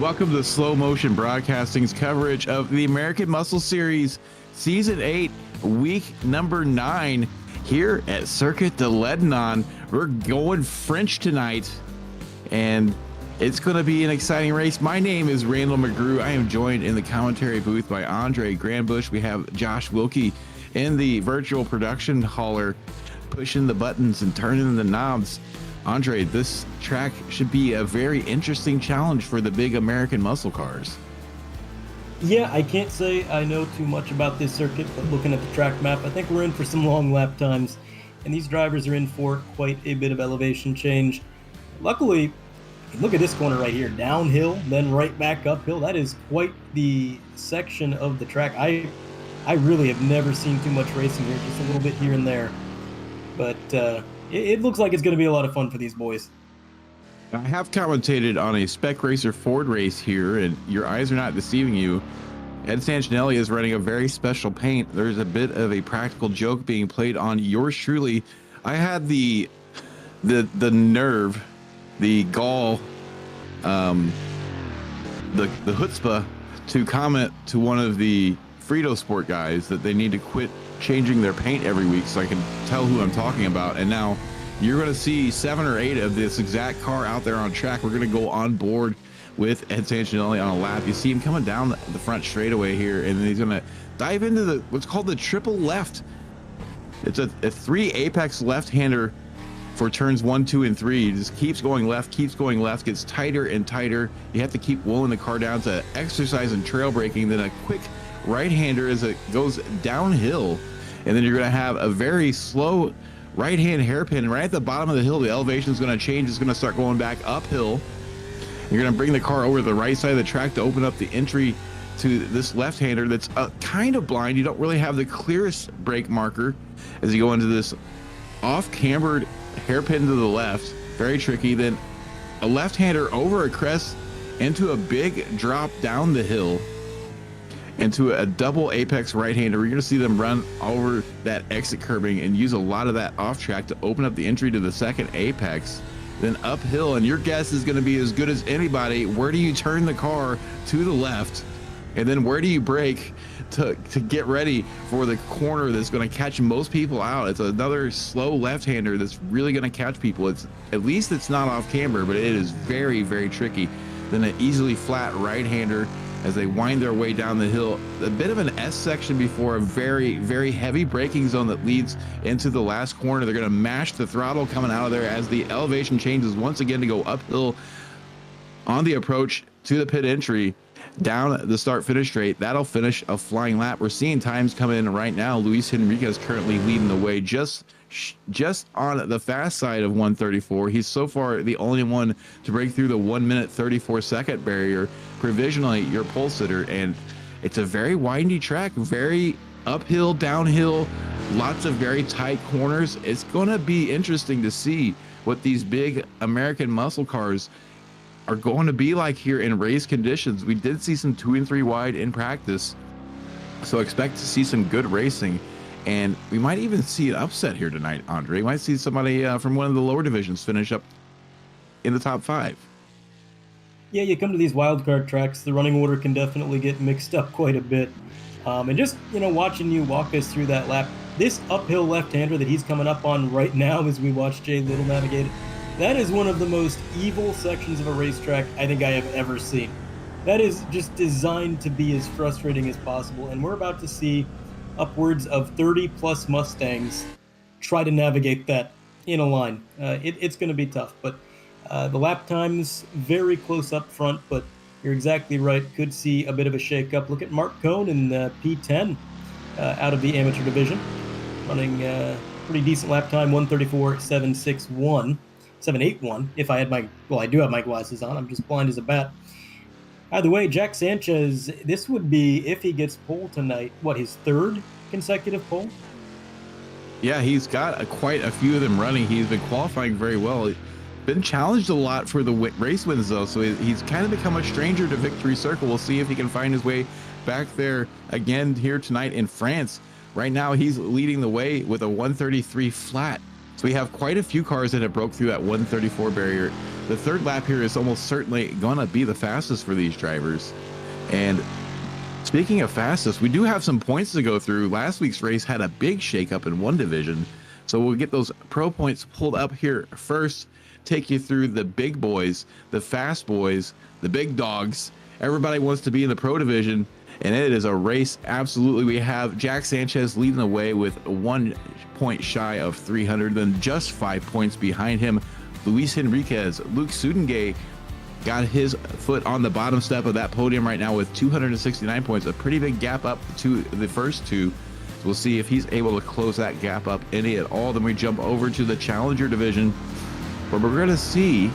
Welcome to Slow Motion Broadcasting's coverage of the American Muscle Series Season 8, Week number 9, here at Circuit de Ledenon. We're going French tonight, and it's going to be an exciting race. My name is Randall McGrew. I am joined in the commentary booth by Andre Grandbouche. We have Josh Wilkie in the virtual production hauler, pushing the buttons and turning the knobs. Andre, this track should be a very interesting challenge for the big American muscle cars. Yeah, I can't say I know too much about this circuit, but looking at the track map, I think we're in for some long lap times, and these drivers are in for quite a bit of elevation change. Luckily, look at this corner right here, downhill, then right back uphill. That is quite the section of the track. I really have never seen too much racing here, just a little bit here and there. But it looks like it's going to be a lot of fun for these boys. I have commentated on a Spec Racer Ford race here, and your eyes are not deceiving you. Ed Santinelli is running a very special paint. There's a bit of a practical joke being played on yours truly. I had the nerve, the gall, the chutzpah to comment to one of the Frito Sport guys that they need to quit changing their paint every week so I can tell who I'm talking about. And now you're going to see 7 or 8 of this exact car out there on track. We're going to go on board with Ed Santinelli on a lap. You see him coming down the front straightaway here, and then he's going to dive into what's called the triple left. It's a 3 apex left-hander for turns 1, 2, and 3. It just keeps going left, gets tighter and tighter. You have to keep rolling the car down to exercise and trail braking, then a quick right-hander as it goes downhill, and then you're going to have a very slow right-hand hairpin right at the bottom of the hill. The elevation is going to change. It's going to start going back uphill. You're going to bring the car over to the right side of the track to open up the entry to this left-hander that's kind of blind. You don't really have the clearest brake marker as you go into this off-cambered hairpin to the left. Very tricky. Then a left-hander over a crest into a big drop down the hill into a double apex right-hander. We're going to see them run over that exit curbing and use a lot of that off track to open up the entry to the second apex, then uphill. And your guess is going to be as good as anybody. Where do you turn the car to the left? And then where do you brake to get ready for the corner that's going to catch most people out? It's another slow left-hander that's really going to catch people. It's at least it's not off camber, but it is very, very tricky. Then an easily flat right-hander as they wind their way down the hill. A bit of an S section before a very, very heavy braking zone that leads into the last corner. They're going to mash the throttle coming out of there as the elevation changes once again to go uphill on the approach to the pit entry, down the start-finish straight. That'll finish a flying lap. We're seeing times come in right now. Luis Henriquez currently leading the way just on the fast side of 134. He's so far the only one to break through the 1 minute 34 second barrier, provisionally your pole sitter. And it's a very windy track, very uphill, downhill, lots of very tight corners. It's going to be interesting to see what these big American muscle cars are going to be like here in race conditions. We did see some 2 and 3 wide in practice, so expect to see some good racing. And we might even see an upset here tonight, Andre. We might see somebody from one of the lower divisions finish up in the top 5. Yeah, you come to these wildcard tracks, the running order can definitely get mixed up quite a bit. And just, watching you walk us through that lap, this uphill left-hander that he's coming up on right now as we watch Jay Little navigate it, that is one of the most evil sections of a racetrack I think I have ever seen. That is just designed to be as frustrating as possible, and we're about to see upwards of 30-plus Mustangs try to navigate that in a line. It's going to be tough, but the lap time's very close up front, but you're exactly right. Could see a bit of a shake-up. Look at Mark Cohn in P10 out of the amateur division, running pretty decent lap time, 134.781, if I had I do have my glasses on. I'm just blind as a bat. Either way, Jack Sanchez, this would be, if he gets pole tonight, his 3rd consecutive pole? Yeah, he's got quite a few of them running. He's been qualifying very well. Been challenged a lot for the race wins, though, so he's kind of become a stranger to Victory Circle. We'll see if he can find his way back there again here tonight in France. Right now, he's leading the way with a 133 flat So we have quite a few cars that have broke through that 134 barrier. The third lap here is almost certainly going to be the fastest for these drivers. And speaking of fastest, we do have some points to go through. Last week's race had a big shakeup in one division. So we'll get those pro points pulled up here first, take you through the big boys, the fast boys, the big dogs. Everybody wants to be in the pro division, and it is a race. Absolutely. We have Jack Sanchez leading the way with 1 point shy of 300, then just 5 points behind him, Luis Henriquez. Luke Sudengay got his foot on the bottom step of that podium right now with 269 points, a pretty big gap up to the first two. So we'll see if he's able to close that gap up any at all. Then we jump over to the Challenger division, where we're going to see,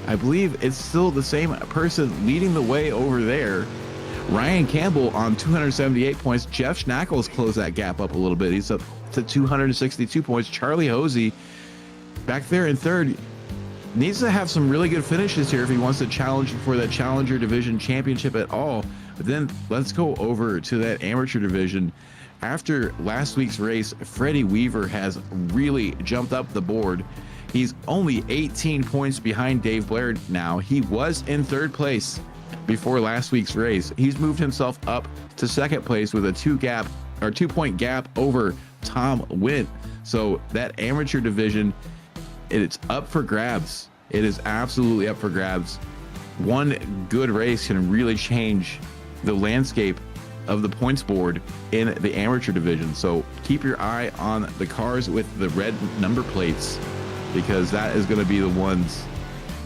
I believe it's still the same person leading the way over there. Ryan Campbell on 278 points. Jeff Schnackles closed that gap up a little bit. He's up to 262 points. Charlie Hosey back there in third. Needs to have some really good finishes here if he wants to challenge for that Challenger Division Championship at all. But then let's go over to that Amateur Division. After last week's race, Freddie Weaver has really jumped up the board. He's only 18 points behind Dave Blair now. He was in third place before last week's race. He's moved himself up to second place with a 2-point gap over Tom Wint. So that Amateur Division, it's up for grabs. It is absolutely up for grabs. One good race can really change the landscape of the points board in the Amateur Division. So keep your eye on the cars with the red number plates, because that is going to be the ones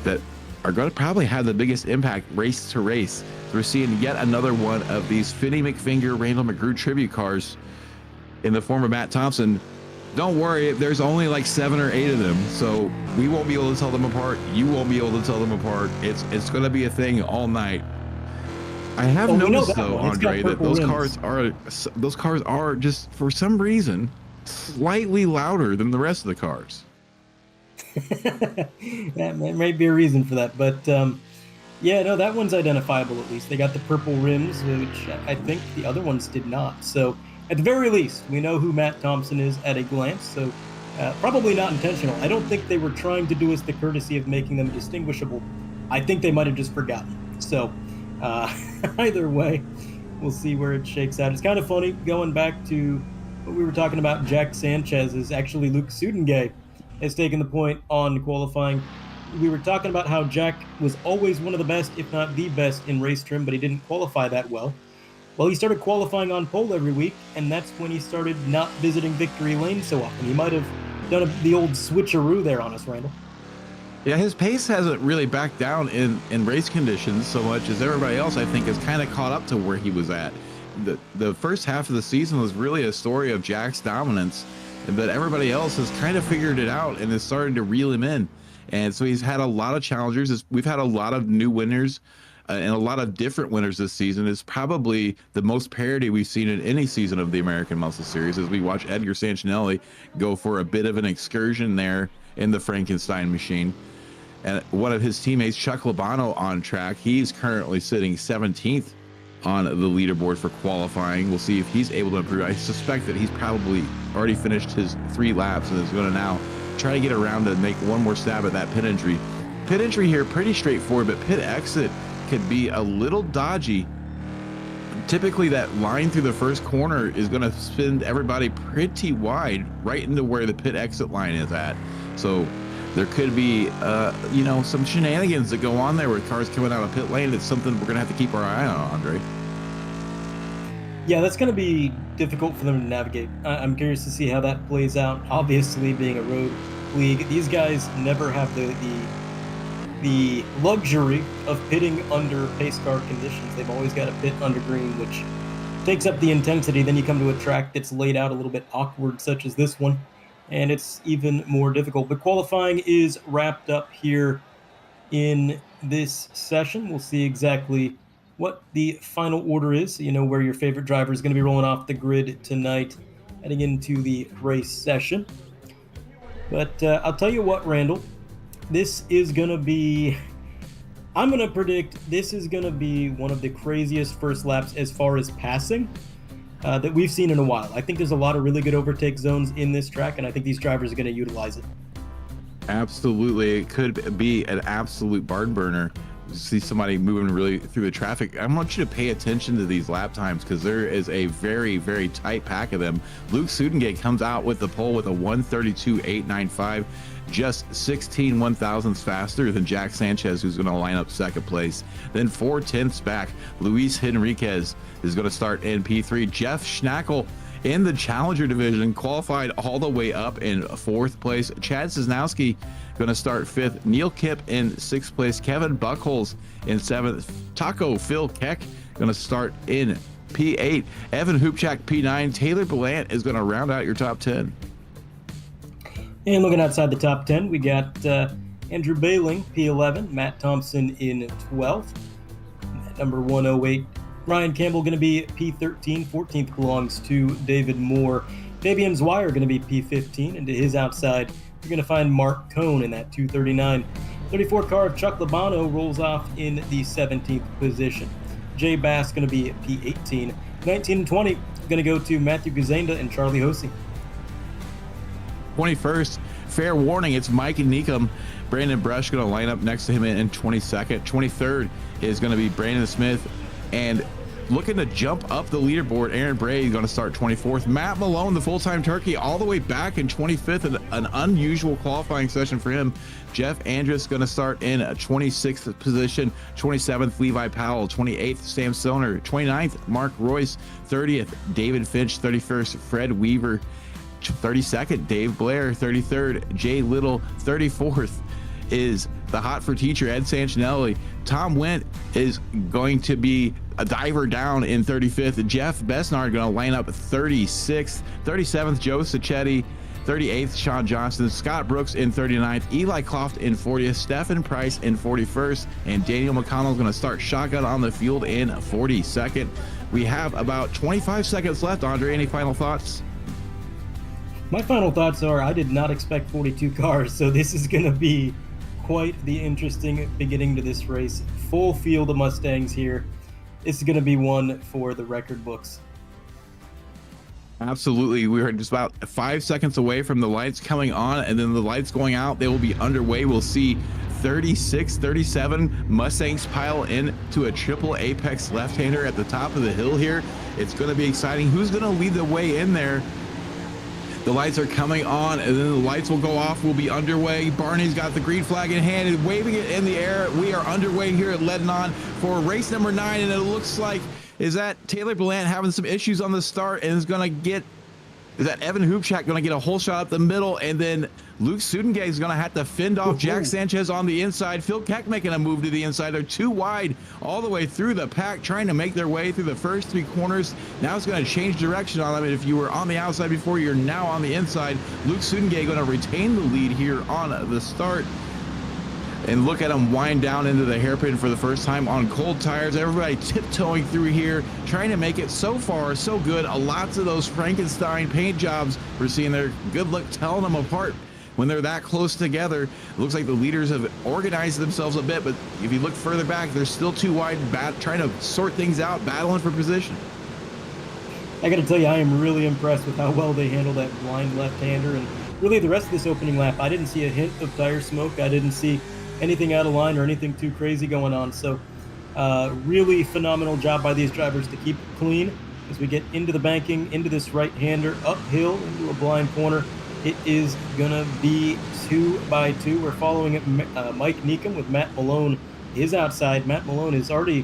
that are going to probably have the biggest impact race to race. We're seeing yet another one of these Finney McFinger, Randall McGrew tribute cars in the form of Matt Thompson. Don't worry, there's only like 7 or 8 of them, so we won't be able to tell them apart. You won't be able to tell them apart. It's going to be a thing all night. I have noticed though, Andre, that those cars are just, for some reason, slightly louder than the rest of the cars. That might be a reason for that, but yeah, no, that one's identifiable at least. They got the purple rims, which I think the other ones did not. So at the very least, we know who Matt Thompson is at a glance, so probably not intentional. I don't think they were trying to do us the courtesy of making them distinguishable. I think they might have just forgotten. So either way, we'll see where it shakes out. It's kind of funny, going back to what we were talking about, Jack Sanchez is actually Luke Sudengay has taken the point on qualifying. We were talking about how Jack was always one of the best, if not the best, in race trim, but he didn't qualify that well. Well, he started qualifying on pole every week, and that's when he started not visiting victory lane so often. He might have done the old switcheroo there on us, Randall. Yeah, his pace hasn't really backed down in race conditions so much as everybody else, I think, has kind of caught up to where he was at. The first half of the season was really a story of Jack's dominance, but everybody else has kind of figured it out and is starting to reel him in. And so he's had a lot of challengers. We've had a lot of new winners and a lot of different winners this season. It's probably the most parity we've seen in any season of the American Muscle Series, as we watch Edgar Santinelli go for a bit of an excursion there in the Frankenstein machine. And one of his teammates, Chuck Labano, on track. He's currently sitting 17th on the leaderboard for qualifying. We'll see if he's able to improve. I suspect that he's probably already finished his 3 laps and is going to now try to get around to make one more stab at that pit entry. Pit entry here, pretty straightforward, but pit exit could be a little dodgy. Typically that line through the first corner is going to spin everybody pretty wide right into where the pit exit line is at. So there could be, some shenanigans that go on there with cars coming out of pit lane. It's something we're going to have to keep our eye on, Andre. Yeah, that's going to be difficult for them to navigate. I'm curious to see how that plays out. Obviously, being a road league, these guys never have the luxury of pitting under pace car conditions. They've always got to pit under green, which takes up the intensity. Then you come to a track that's laid out a little bit awkward, such as this one, and it's even more difficult. But qualifying is wrapped up here in this session. We'll see exactly what the final order is, where your favorite driver is going to be rolling off the grid tonight, heading into the race session. But I'll tell you what, Randall, this is going to be, I'm going to predict this is going to be one of the craziest first laps as far as passing that we've seen in a while. I think there's a lot of really good overtake zones in this track, and I think these drivers are going to utilize it. Absolutely. It could be an absolute barn burner. See somebody moving really through the traffic. I want you to pay attention to these lap times because there is a very, very tight pack of them. Luke Sudengate comes out with the pole with a 132.895, just 16 one-thousandths faster than Jack Sanchez, who's going to line up second place. Then 4/10ths back, Luis Henriquez is going to start in P3. Jeff Schnackle in the Challenger division qualified all the way up in fourth place. Chad Cisnowski going to start fifth. Neil Kipp in sixth place. Kevin Buckholz in seventh. Taco Phil Keck going to start in P8. Evan Hoopchak P9. Taylor Belant is going to round out your top 10. And looking outside the top 10, we got Andrew Bailing, P11, Matt Thompson in 12th. Number 108, Ryan Campbell going to be P13. 14th belongs to David Moore. Fabian Zweier going to be P15, and to his outside, you're going to find Mark Cohn in that 239. 34th car of Chuck Labano rolls off in the 17th position. Jay Bass going to be P18. 19 and 20 going to go to Matthew Gazenda and Charlie Hosey. 21st, fair warning, it's Mike Neekum. Brandon Brush going to line up next to him in 22nd. 23rd is going to be Brandon Smith. And looking to jump up the leaderboard, Aaron Bray is going to start 24th. Matt Malone, the full-time turkey, all the way back in 25th, an unusual qualifying session for him. Jeff Andrus going to start in a 26th position. 27th, Levi Powell. 28th, Sam Stoner. 29th, Mark Royce. 30th, David Finch. 31st, Fred Weaver. 32nd, Dave Blair. 33rd, Jay Little. 34th is the hot for teacher, Ed Sanchinelli. Tom Wendt is going to be a diver down in 35th. Jeff Besnard going to line up 36th. 37th, Joe Sacchetti. 38th, Sean Johnson. Scott Brooks in 39th. Eli Kloft in 40th. Stephen Price in 41st. And Daniel McConnell is going to start shotgun on the field in 42nd. We have about 25 seconds left. Andre, any final thoughts? My final thoughts are I did not expect 42 cars, so this is going to be quite the interesting beginning to this race. Full field of Mustangs here. This is going to be one for the record books. Absolutely. We are just about 5 seconds away from the lights coming on, and then the lights going out. They will be underway. We'll see 36, 37 Mustangs pile into a triple apex left-hander at the top of the hill here. It's going to be exciting. Who's going to lead the way in there? The lights are coming on, and then the lights will go off. We'll be underway. Barney's got the green flag in hand and waving it in the air. We are underway here at Ledenon for race number 9, and it looks like, is that Taylor Belant having some issues on the start and is going to get, is that Evan Hoopchak going to get a whole shot up the middle, and then Luke Sudengate is going to have to fend off Jack Sanchez on the inside. Phil Keck making a move to the inside. They're too wide all the way through the pack, trying to make their way through the first 3 corners. Now it's going to change direction on them. And if you were on the outside before, you're now on the inside. Luke Sudengate going to retain the lead here on the start. And look at him wind down into the hairpin for the first time on cold tires. Everybody tiptoeing through here, trying to make it so far so good. Lots of those Frankenstein paint jobs we're seeing there. Good luck telling them apart when they're that close together. It looks like the leaders have organized themselves a bit, but if you look further back, they're still too wide, trying to sort things out, battling for position. I got to tell you, I am really impressed with how well they handled that blind left-hander, and really the rest of this opening lap, I didn't see a hint of tire smoke. I didn't see anything out of line or anything too crazy going on. So really phenomenal job by these drivers to keep it clean as we get into the banking, into this right-hander, uphill, into a blind corner. It is going to be 2 by 2. We're following Mike Neekum with Matt Malone. His outside. Matt Malone has already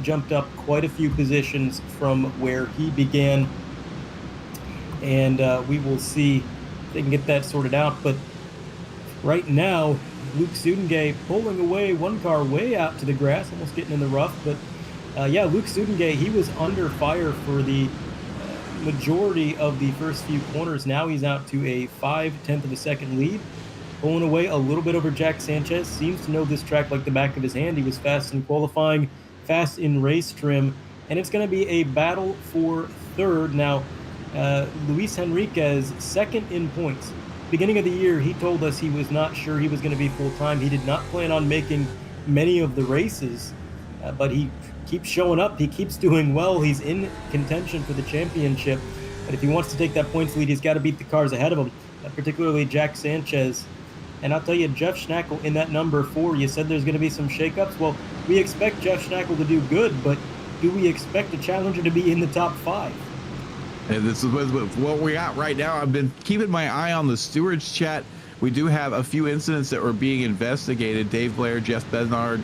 jumped up quite a few positions from where he began. And we will see if they can get that sorted out. But right now, Luke Sudengate pulling away one car way out to the grass, almost getting in the rough. But yeah, Luke Sudengate, he was under fire for the majority of the first few corners. Now he's out to a 5/10 of a second lead, pulling away a little bit over Jack Sanchez. Seems to know this track like the back of his hand. He was fast in qualifying, fast in race trim, and it's going to be a battle for third. Now, Luis Henriquez, second in points. Beginning of the year, he told us he was not sure he was going to be full-time. He did not plan on making many of the races, but he keeps showing up. He keeps doing well. He's in contention for the championship. But if he wants to take that points lead, he's got to beat the cars ahead of him, particularly Jack Sanchez. And I'll tell you, Jeff Schnackle in that number 4, you said there's going to be some shakeups. Well, we expect Jeff Schnackle to do good, but do we expect a challenger to be in the top 5? And this is what we got right now. I've been keeping my eye on the stewards chat. We do have a few incidents that were being investigated. Dave Blair, Jeff Bednard,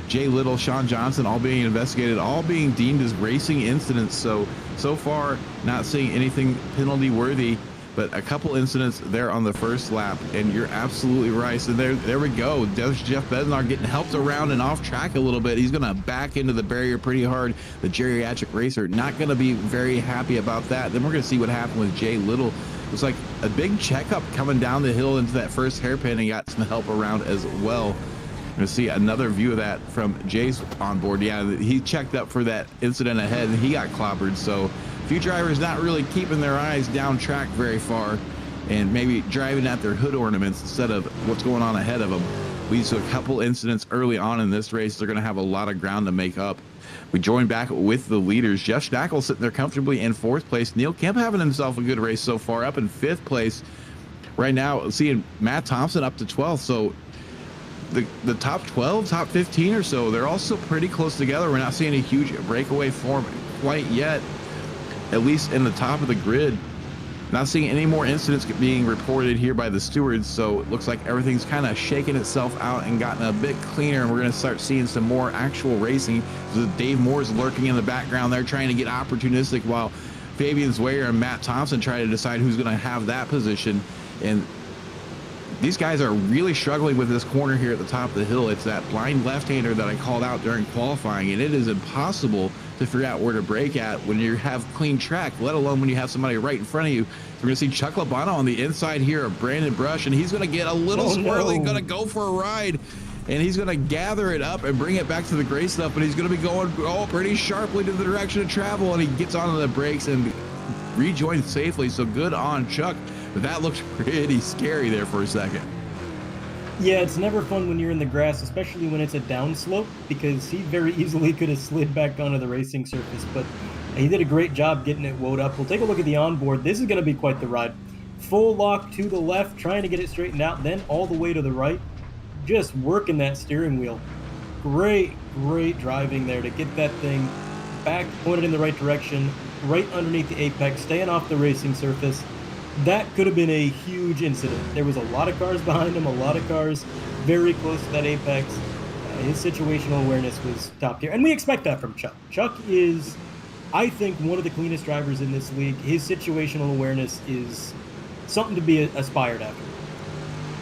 Jay Little, Sean Johnson, all being investigated, all being deemed as racing incidents. So far, not seeing anything penalty worthy, but a couple incidents there on the first lap. And you're absolutely right. So there we go. There's Jeff Bednar getting helped around and off track a little bit. He's going to back into the barrier pretty hard. The geriatric racer not going to be very happy about that. Then we're going to see what happened with Jay Little. It was like a big checkup coming down the hill into that first hairpin, and got some help around as well. We're going to see another view of that from Jay's onboard. Yeah, he checked up for that incident ahead, and he got clobbered. So a few drivers not really keeping their eyes down track very far, and maybe driving at their hood ornaments instead of what's going on ahead of them. Leads to a couple incidents early on in this race. They're going to have a lot of ground to make up. We join back with the leaders. Jeff Schnackle sitting there comfortably in 4th place. Neil Kemp having himself a good race so far, up in 5th place. Right now, seeing Matt Thompson up to 12th. So the top 12, top 15 or so, they're also pretty close together. We're not seeing a huge breakaway form quite yet, at least in the top of the grid. Not seeing any more incidents being reported here by the stewards, so it looks like everything's kind of shaking itself out and gotten a bit cleaner, and we're going to start seeing some more actual racing. So Dave Moore's lurking in the background there, trying to get opportunistic, while Fabian Zweyer and Matt Thompson try to decide who's going to have that position. And these guys are really struggling with this corner here at the top of the hill. It's that blind left-hander that I called out during qualifying, and it is impossible to figure out where to brake at when you have clean track, let alone when you have somebody right in front of you. So we're going to see Chuck Labano on the inside here of Brandon Brush, and he's going to get a little squirrely, going to go for a ride, and he's going to gather it up and bring it back to the gray stuff, but he's going to be going pretty sharply to the direction of travel, and he gets onto the brakes and rejoins safely. So good on Chuck, but that looked pretty scary there for a second. Yeah, it's never fun when you're in the grass, especially when it's a downslope, because he very easily could have slid back onto the racing surface, but he did a great job getting it woed up. We'll take a look at the onboard. This is going to be quite the ride. Full lock to the left, trying to get it straightened out, then all the way to the right, just working that steering wheel. Great driving there to get that thing back, pointed in the right direction, right underneath the apex, staying off the racing surface. That could have been a huge incident. There was a lot of cars behind him, a lot of cars very close to that apex. His situational awareness was top tier, and we expect that from Chuck. Chuck is, I think, one of the cleanest drivers in this league. His situational awareness is something to be aspired after.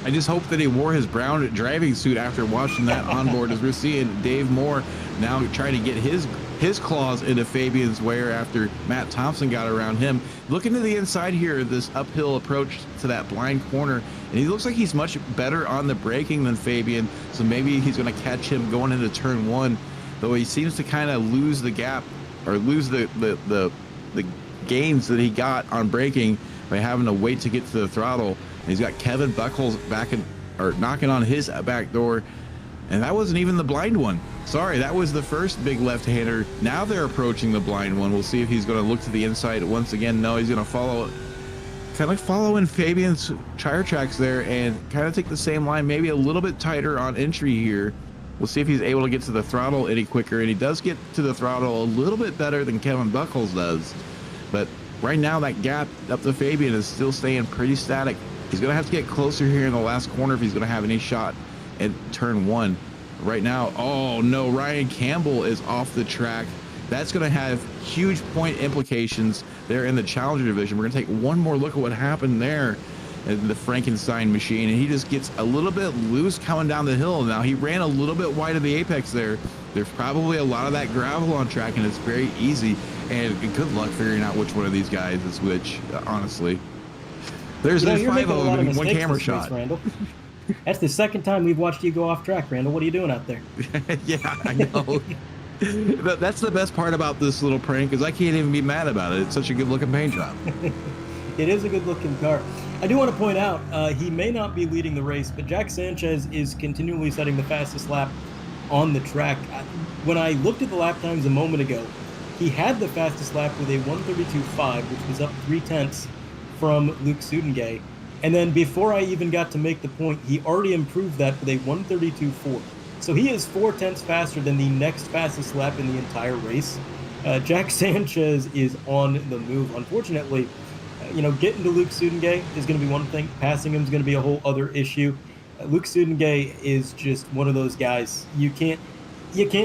I just hope that he wore his brown driving suit after watching that onboard, as we're seeing Dave Moore now trying to get his claws into Fabian's wear after Matt Thompson got around him. Looking to the inside here, this uphill approach to that blind corner, and he looks like he's much better on the braking than Fabian, so maybe he's going to catch him going into turn 1, though he seems to kind of lose the gap, or lose the gains that he got on braking by having to wait to get to the throttle. And he's got Kevin Buckles knocking on his back door, and that wasn't even the blind one. Sorry, that was the first big left-hander. Now they're approaching the blind one. We'll see if he's going to look to the inside once again. No, he's going to follow in Fabian's tire tracks there and kind of take the same line, maybe a little bit tighter on entry here. We'll see if he's able to get to the throttle any quicker, and he does get to the throttle a little bit better than Kevin Buckles does. But right now, that gap up to Fabian is still staying pretty static. He's going to have to get closer here in the last corner if he's going to have any shot at turn 1. Right now, oh no, Ryan Campbell is off the track. That's going to have huge point implications there in the Challenger division. We're going to take one more look at what happened there in the Frankenstein machine, and he just gets a little bit loose coming down the hill. Now, he ran a little bit wide of the apex there. There's probably a lot of that gravel on track, and it's very easy, and good luck figuring out which one of these guys is which, honestly. There's 5 of them in one camera shot. Randall. That's the second time we've watched you go off track, Randall. What are you doing out there? Yeah, I know. But that's the best part about this little prank, is I can't even be mad about it. It's such a good looking paint job. It is a good looking car. I do want to point out, he may not be leading the race, but Jack Sanchez is continually setting the fastest lap on the track. When I looked at the lap times a moment ago, he had the fastest lap with a 1:32.5, which was up 0.3 from Luke Soudengay. And then before I even got to make the point, he already improved that with a 1:32.4. So he is 0.4 faster than the next fastest lap in the entire race. Jack Sanchez is on the move. Unfortunately, getting to Luke Soudengay is going to be one thing. Passing him is going to be a whole other issue. Luke Soudengay is just one of those guys. You can't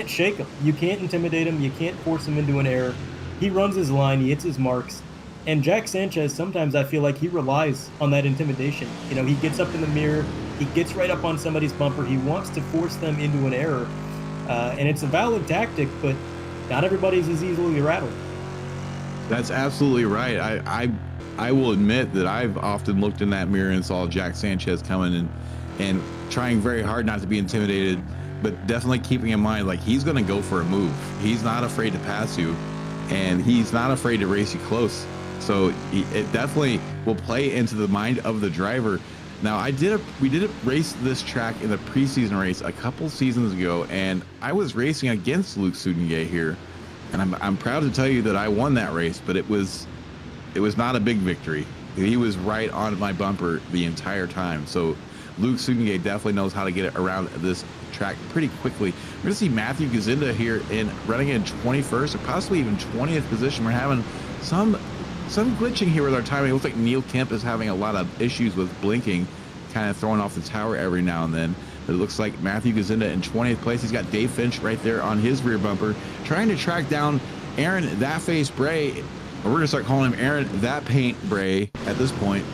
shake him. You can't intimidate him. You can't force him into an error. He runs his line. He hits his marks. And Jack Sanchez, sometimes I feel like he relies on that intimidation. He gets up in the mirror. He gets right up on somebody's bumper. He wants to force them into an error. And it's a valid tactic, but not everybody's as easily rattled. That's absolutely right. I will admit that I've often looked in that mirror and saw Jack Sanchez coming and trying very hard not to be intimidated, but definitely keeping in mind, like, he's going to go for a move. He's not afraid to pass you, and he's not afraid to race you close. So it definitely will play into the mind of the driver. Now, we did race this track in the preseason race a couple seasons ago, and I was racing against Luke Soudengay here, and I'm proud to tell you that I won that race, but it was not a big victory. He was right on my bumper the entire time. So Luke Soudengay definitely knows how to get it around this track pretty quickly. We're going to see Matthew Gazinda here running in 21st or possibly even 20th position. We're having some glitching here with our timing. It looks like Neil Kemp is having a lot of issues with blinking, kind of throwing off the tower every now and then. But it looks like Matthew Gazinda in 20th place. He's got Dave Finch right there on his rear bumper, trying to track down Aaron That Face Bray. We're going to start calling him Aaron That Paint Bray at this point.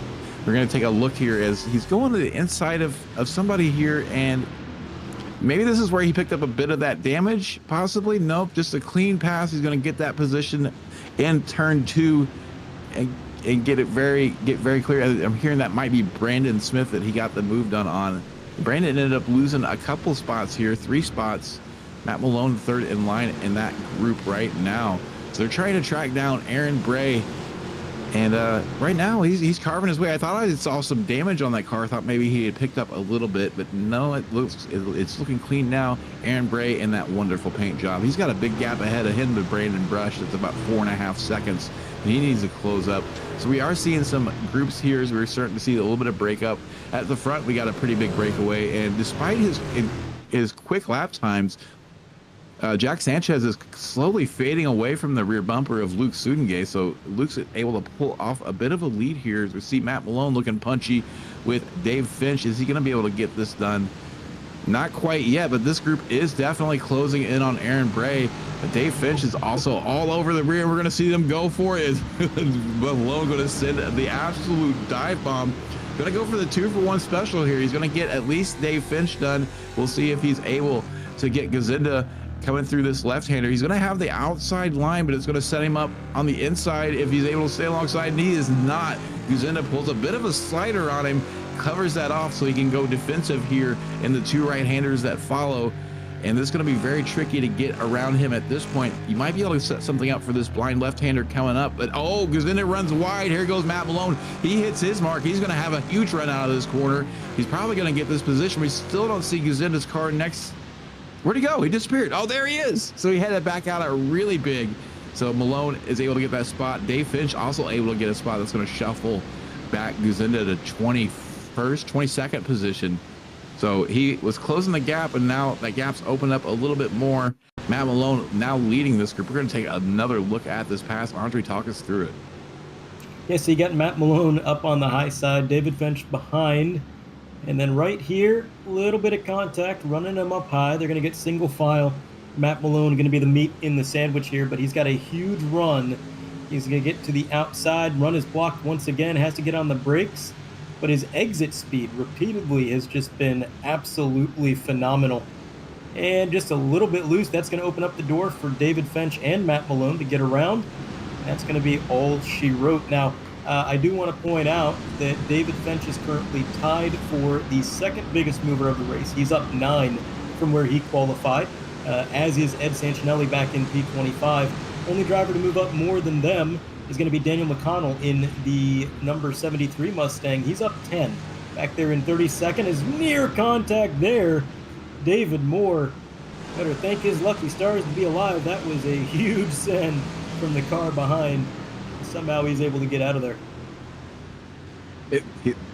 We're going to take a look here as he's going to the inside of somebody here, and maybe this is where he picked up a bit of that damage, possibly. Nope, just a clean pass. He's going to get that position in turn 2 and get very clear. I'm hearing that might be Brandon Smith that he got the move done on. Brandon ended up losing a couple spots here, 3 spots. Matt Malone third in line in that group right now. So they're trying to track down Aaron Bray. And right now he's carving his way. I thought I saw some damage on that car. I thought maybe he had picked up a little bit, but no, it's looking clean now. Aaron Bray in that wonderful paint job. He's got a big gap ahead of him to Brandon Brush. It's about 4.5 seconds. And he needs to close up. So we are seeing some groups here as we're starting to see a little bit of breakup. At the front, we got a pretty big breakaway. And despite his quick lap times, Jack Sanchez is slowly fading away from the rear bumper of Luke Soudengay. So Luke's able to pull off a bit of a lead here as we see Matt Malone looking punchy with Dave Finch. Is he going to be able to get this done? Not quite yet, but this group is definitely closing in on Aaron Bray. But Dave Finch is also all over the rear. We're going to see them go for it. Malone going to send the absolute dive bomb. Going to go for the 2-for-1 special here. He's going to get at least Dave Finch done. We'll see if he's able to get Gazinda coming through this left-hander. He's going to have the outside line, but it's going to set him up on the inside if he's able to stay alongside, and he is not. Gazinda pulls a bit of a slider on him, covers that off so he can go defensive here in the 2 right-handers that follow. And this is going to be very tricky to get around him at this point. You might be able to set something up for this blind left-hander coming up, but oh, Gazinda runs wide. Here goes Matt Malone. He hits his mark. He's going to have a huge run out of this corner. He's probably going to get this position. We still don't see Gazinda's car next. Where'd he go? He disappeared. Oh, there he is. So he headed back out really big. So Malone is able to get that spot. Dave Finch also able to get a spot that's going to shuffle back Gazinda to 22nd position. So he was closing the gap, and now that gap's opened up a little bit more. Matt Malone now leading this group. We're going to take another look at this pass. Andre, talk us through it. Yeah, so you got Matt Malone up on the high side, David Finch behind. And then right here, a little bit of contact, running him up high. They're going to get single file. Matt Malone going to be the meat in the sandwich here, but he's got a huge run. He's going to get to the outside. Run is blocked once again, has to get on the brakes. But his exit speed repeatedly has just been absolutely phenomenal. And just a little bit loose. That's going to open up the door for David Finch and Matt Malone to get around. That's going to be all she wrote. Now, I do want to point out that David Finch is currently tied for the second biggest mover of the race. He's up 9 from where he qualified, as is Ed Sancinelli back in P25. Only driver to move up more than them is going to be Daniel McConnell in the number 73 Mustang. He's up 10. Back there in 32nd is near contact there. David Moore Better thank his lucky stars to be alive. That was a huge send from the car behind. Somehow he's able to get out of there.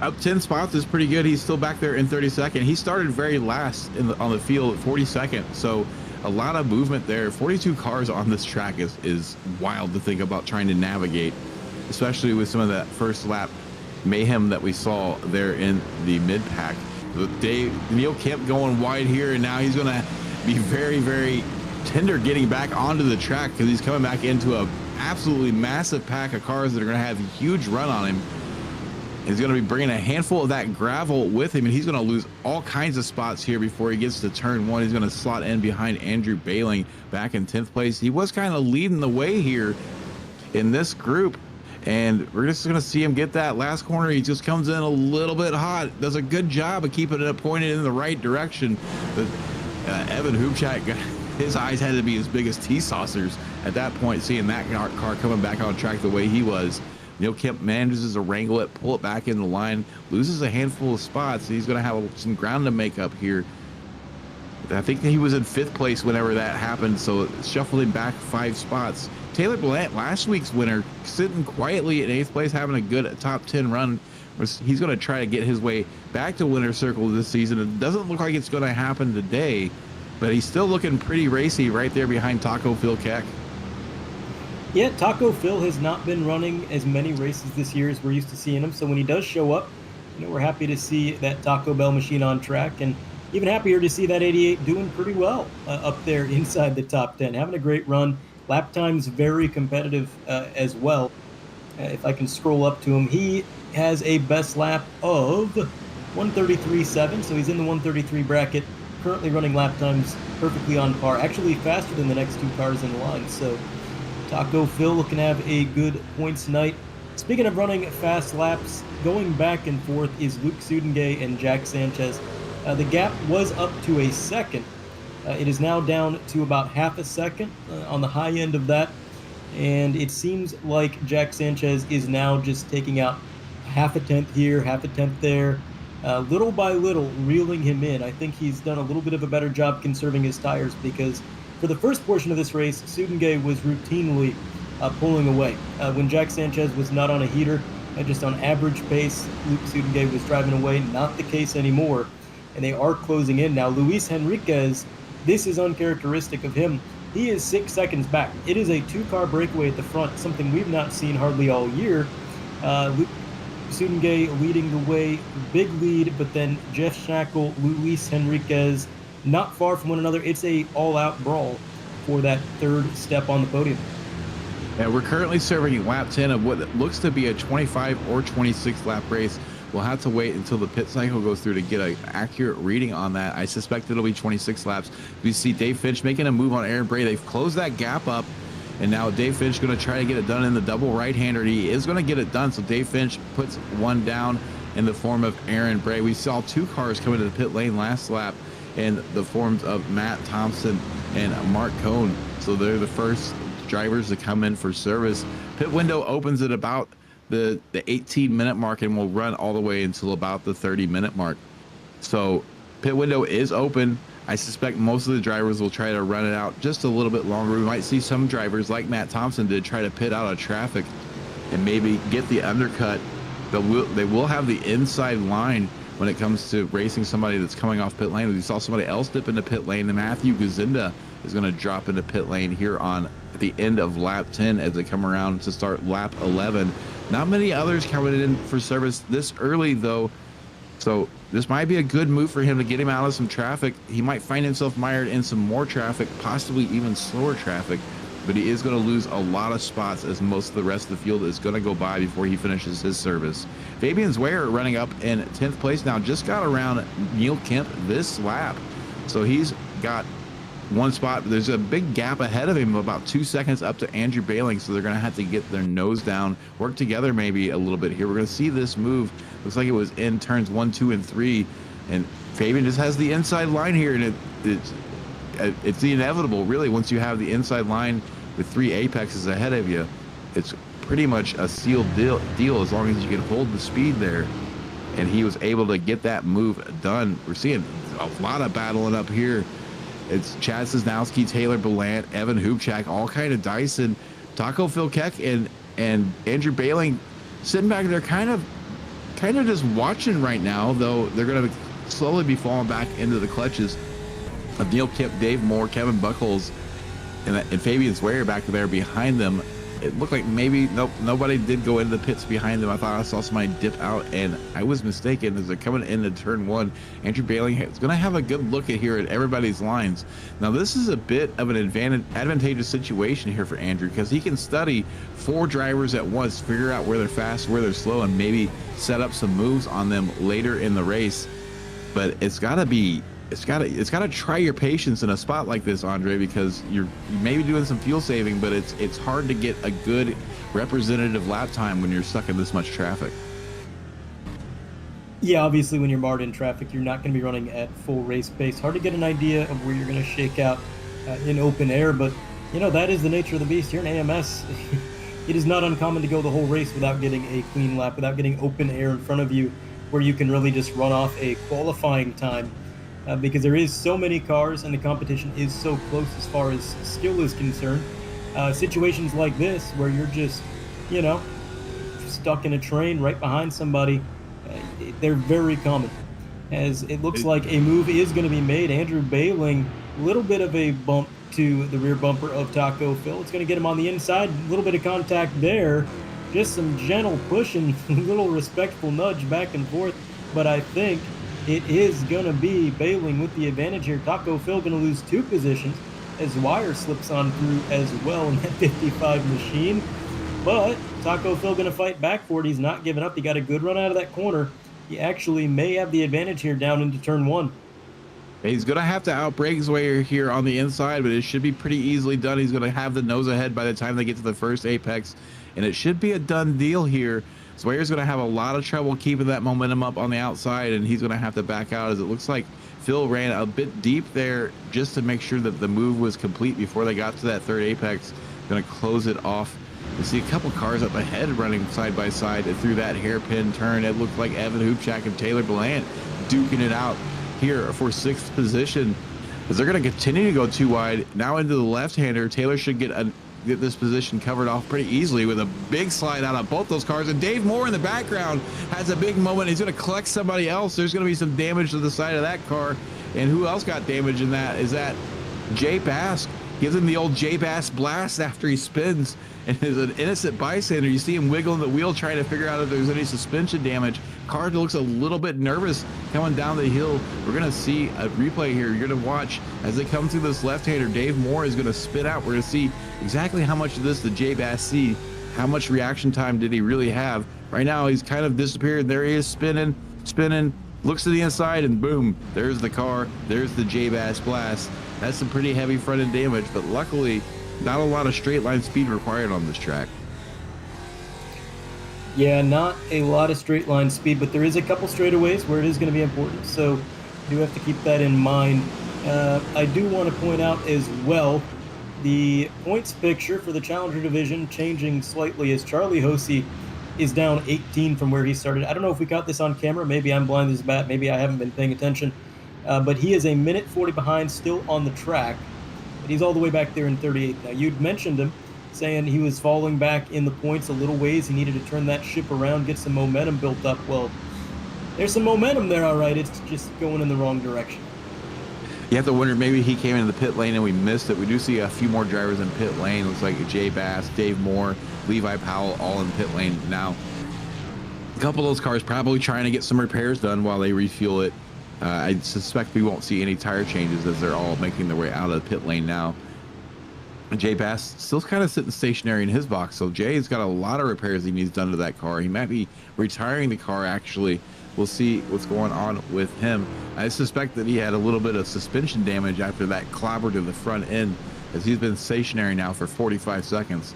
Up 10 spots is pretty good. He's still back there in 32nd. He started very last on the field at 42nd. So a lot of movement there. 42 cars on this track is wild to think about trying to navigate, especially with some of that first lap mayhem that we saw there in the mid pack. Neil Kemp going wide here, and now he's going to be very, very tender getting back onto the track because he's coming back into a absolutely massive pack of cars that are going to have a huge run on him. He's going to be bringing a handful of that gravel with him, and he's going to lose all kinds of spots here before he gets to turn one. He's going to slot in behind Andrew Bailing back in 10th place. He was kind of leading the way here in this group, and we're just going to see him get that last corner. He just comes in a little bit hot, does a good job of keeping it pointed in the right direction. But Evan Hubchak, his eyes had to be as big as tea saucers at that point, seeing that car coming back on track the way he was. Neil Kemp manages to wrangle it, pull it back in the line, loses a handful of spots. He's going to have some ground to make up here. I think he was in 5th place whenever that happened, so shuffling back 5 spots. Taylor Blant, last week's winner, sitting quietly in 8th place, having a good top 10 run. He's going to try to get his way back to winner's circle this season. It doesn't look like it's going to happen today, but he's still looking pretty racy right there behind Taco Phil Keck. Yeah, Taco Phil has not been running as many races this year as we're used to seeing him. So when he does show up, we're happy to see that Taco Bell machine on track, and even happier to see that 88 doing pretty well up there inside the top 10, having a great run. Lap time's very competitive as well. If I can scroll up to him, he has a best lap of 133.7, so he's in the 133 bracket. Currently running lap times perfectly on par, actually faster than the next 2 cars in line. So Taco Phil looking to have a good points night. Speaking of running fast laps, going back and forth is Luke Sudengay and Jack Sanchez. The gap was up to a second. It is now down to about half a second on the high end of that. And it seems like Jack Sanchez is now just taking out half a tenth here, half a tenth there, little by little reeling him in. I think he's done a little bit of a better job conserving his tires, because for the first portion of this race, Sudengay was routinely pulling away. When Jack Sanchez was not on a heater, just on average pace, Luke Sudengay was driving away. Not the case anymore, and they are closing in now. Luis Henriquez, this is uncharacteristic of him. He is 6 seconds back. It is a 2-car breakaway at the front, something we've not seen hardly all year. Luke Sudengay leading the way, big lead, but then Jeff Shackle, Luis Henriquez, not far from one another. It's a all-out brawl for that 3rd step on the podium. Yeah, we're currently serving lap 10 of what looks to be a 25 or 26 lap race. We'll have to wait until the pit cycle goes through to get an accurate reading on that. I suspect it'll be 26 laps. We see Dave Finch making a move on Aaron Bray. They've closed that gap up, and now Dave Finch is going to try to get it done in the double right-hander. He is going to get it done, so Dave Finch puts one down in the form of Aaron Bray. We saw 2 cars come into the pit lane last lap in the forms of Matt Thompson and Mark Cohn. So they're the first drivers to come in for service. Pit window opens at about the 18-minute mark and will run all the way until about the 30-minute mark. So pit window is open. I suspect most of the drivers will try to run it out just a little bit longer. We might see some drivers like Matt Thompson did try to pit out of traffic and maybe get the undercut. They will have the inside line when it comes to racing somebody that's coming off pit lane. We saw somebody else dip into pit lane, and Matthew Gazinda is going to drop into pit lane here on the end of lap 10 as they come around to start lap 11. Not many others coming in for service this early, though, so this might be a good move for him to get him out of some traffic. He might find himself mired in some more traffic, possibly even slower traffic, but he is going to lose a lot of spots as most of the rest of the field is going to go by before he finishes his service. Fabian Zweyer running up in 10th place now, just got around Neil Kemp this lap, so he's got 1 spot. There's a big gap ahead of him, about 2 seconds up to Andrew Bailing, so they're going to have to get their nose down, work together maybe a little bit here. We're going to see this move. Looks like it was in turns 1, 2, and 3, and Fabian just has the inside line here, and it's the inevitable, really. Once you have the inside line with 3 apexes ahead of you, it's pretty much a sealed deal as long as you can hold the speed there. And he was able to get that move done. We're seeing a lot of battling up here It's Chad Sosnowski, Taylor Ballant, Evan Hubchak, all kind of Dyson, Taco Phil Keck, and Andrew Bailing sitting back there kind of just watching right now, though they're going to slowly be falling back into the clutches of Neil Kip, Dave Moore, Kevin Buckles, and Fabian Swear back there behind them. It looked like maybe nobody did go into the pits behind them. I thought I saw somebody dip out, and I was mistaken. As they're coming into turn one, Andrew Bailing is going to have a good look at everybody's lines. Now, this is a bit of an advantageous situation here for Andrew, because he can study 4 drivers at once, figure out where they're fast, where they're slow, and maybe set up some moves on them later in the race. But it's got to try your patience in a spot like this, Andre, because you may be doing some fuel saving, but it's hard to get a good representative lap time when you're stuck in this much traffic. Yeah, obviously when you're marred in traffic, you're not going to be running at full race pace. Hard to get an idea of where you're going to shake out in open air, but that is the nature of the beast. You're an AMS. It is not uncommon to go the whole race without getting a clean lap, without getting open air in front of you, where you can really just run off a qualifying time. Because there is so many cars and the competition is so close as far as skill is concerned. Situations like this where you're just, stuck in a train right behind somebody, they're very common. As it looks like a move is going to be made. Andrew Bailing, a little bit of a bump to the rear bumper of Taco Phil. It's going to get him on the inside. A little bit of contact there. Just some gentle pushing, a little respectful nudge back and forth. But I think it is going to be Bailing with the advantage here. Taco Phil going to lose 2 positions as Wire slips on through as well in that 55 machine. But Taco Phil going to fight back for it. He's not giving up. He got a good run out of that corner. He actually may have the advantage here down into turn 1. He's going to have to outbrake his way here on the inside, but it should be pretty easily done. He's going to have the nose ahead by the time they get to the first apex, and it should be a done deal here. Sawayer's going to have a lot of trouble keeping that momentum up on the outside, and he's going to have to back out, as it looks like Phil ran a bit deep there just to make sure that the move was complete before they got to that third apex. Going to close it off. You see a couple cars up ahead running side by side through that hairpin turn. It looked like Evan Hubchak and Taylor Ballant duking it out here for 6th position, as they're going to continue to go too wide. Now into the left-hander, Taylor should get this position covered off pretty easily with a big slide out of both those cars. And Dave Moore in the background has a big moment. He's going to collect somebody else. There's going to be some damage to the side of that car. And who else got damage in that? Is that Jay Bass? Gives him the old Jay Bass blast after he spins, and is an innocent bystander. You see him wiggling the wheel trying to figure out if there's any suspension damage. Car looks a little bit nervous coming down the hill. We're going to see a replay here. You're going to watch as they come through this left-hander. Dave Moore is going to spit out. We're going to see exactly how much of this did Jay Bass see. How much reaction time did he really have? Right now, he's kind of disappeared. There he is spinning, looks to the inside, and boom, there's the car. There's the Jay Bass blast. That's some pretty heavy front end damage, but luckily not a lot of straight line speed required on this track. Yeah, not a lot of straight line speed, but there is a couple straightaways where it is going to be important, so you do have to keep that in mind. I do want to point out as well the points picture for the Challenger division changing slightly, as Charlie Hosey is down 18 from where he started. I don't know if we got this on camera. Maybe I'm blind as a bat. Maybe I haven't been paying attention. But he is a minute 40 behind, still on the track. But he's all the way back there in 38th. Now, you'd mentioned him, saying he was falling back in the points a little ways. He needed to turn that ship around, get some momentum built up. Well, there's some momentum there, all right. It's just going in the wrong direction. You have to wonder, maybe he came into the pit lane and we missed it. We do see a few more drivers in pit lane. Looks like Jay Bass, Dave Moore, Levi Powell, all in pit lane now. A couple of those cars probably trying to get some repairs done while they refuel it. I suspect we won't see any tire changes as they're all making their way out of the pit lane now. Jay Bass still kind of sitting stationary in his box, so Jay's got a lot of repairs he needs done to that car. He might be retiring the car, actually. We'll see what's going on with him. I suspect that he had a little bit of suspension damage after that clobber to the front end, as he's been stationary now for 45 seconds.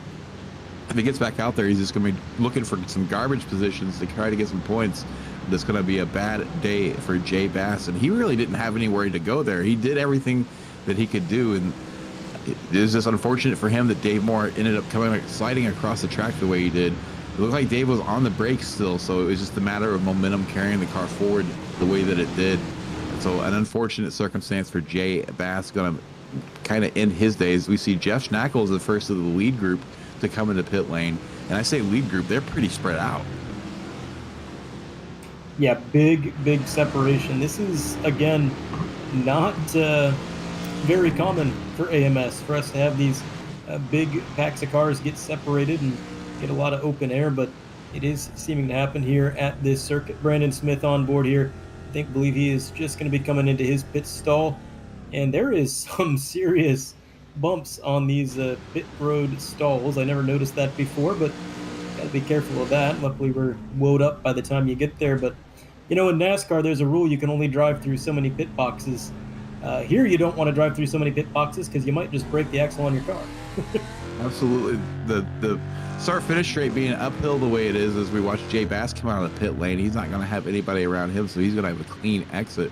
If he gets back out there, he's just going to be looking for some garbage positions to try to get some points. That's going to be a bad day for Jay Bass, and he really didn't have anywhere to go there. He did everything that he could do, and it was just unfortunate for him that Dave Moore ended up sliding across the track the way he did. It looked like Dave was on the brakes still, so it was just a matter of momentum carrying the car forward the way that it did. So an unfortunate circumstance for Jay Bass, going to kind of end his days. We see Jeff Schnackle is the first of the lead group to come into pit lane. And I say lead group, they're pretty spread out. Yeah, big separation. This is, again, not very common for AMS, for us to have these big packs of cars get separated and get a lot of open air, but it is seeming to happen here at this circuit. Brandon Smith on board here. I believe he is just going to be coming into his pit stall, and there is some serious bumps on these pit road stalls. I never noticed that before, but got to be careful of that. Luckily, we're woed up by the time you get there, but you know, in NASCAR, there's a rule you can only drive through so many pit boxes. Here, you don't want to drive through so many pit boxes because you might just break the axle on your car. Absolutely. The start-finish straight being uphill the way it is, as we watch Jay Bass come out of the pit lane, he's not going to have anybody around him, so he's going to have a clean exit.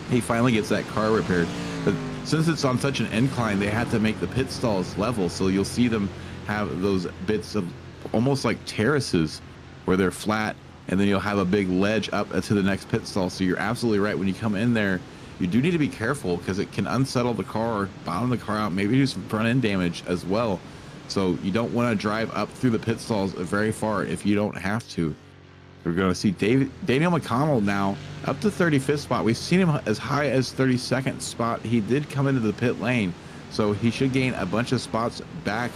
He finally gets that car repaired. But since it's on such an incline, they had to make the pit stalls level, so you'll see them have those bits of almost like terraces where they're flat, and then you'll have a big ledge up to the next pit stall. So you're absolutely right. When you come in there, you do need to be careful because it can unsettle the car, bottom the car out, maybe do some front end damage as well. So you don't want to drive up through the pit stalls very far if you don't have to. We're going to see Daniel McConnell now up to 35th spot. We've seen him as high as 32nd spot. He did come into the pit lane, so he should gain a bunch of spots back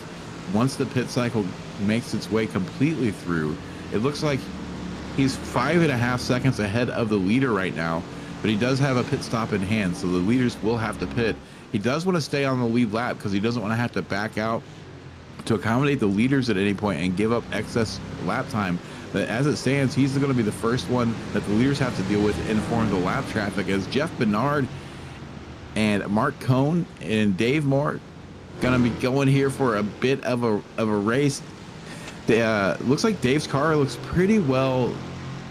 once the pit cycle makes its way completely through. It looks like he's 5.5 seconds ahead of the leader right now, but he does have a pit stop in hand, so the leaders will have to pit. He does want to stay on the lead lap because he doesn't want to have to back out to accommodate the leaders at any point and give up excess lap time. But as it stands, he's going to be the first one that the leaders have to deal with in form of the lap traffic, as Jeff Bernard and Mark Cohn and Dave Moore going to be going here for a bit of a race. Looks like Dave's car looks pretty well.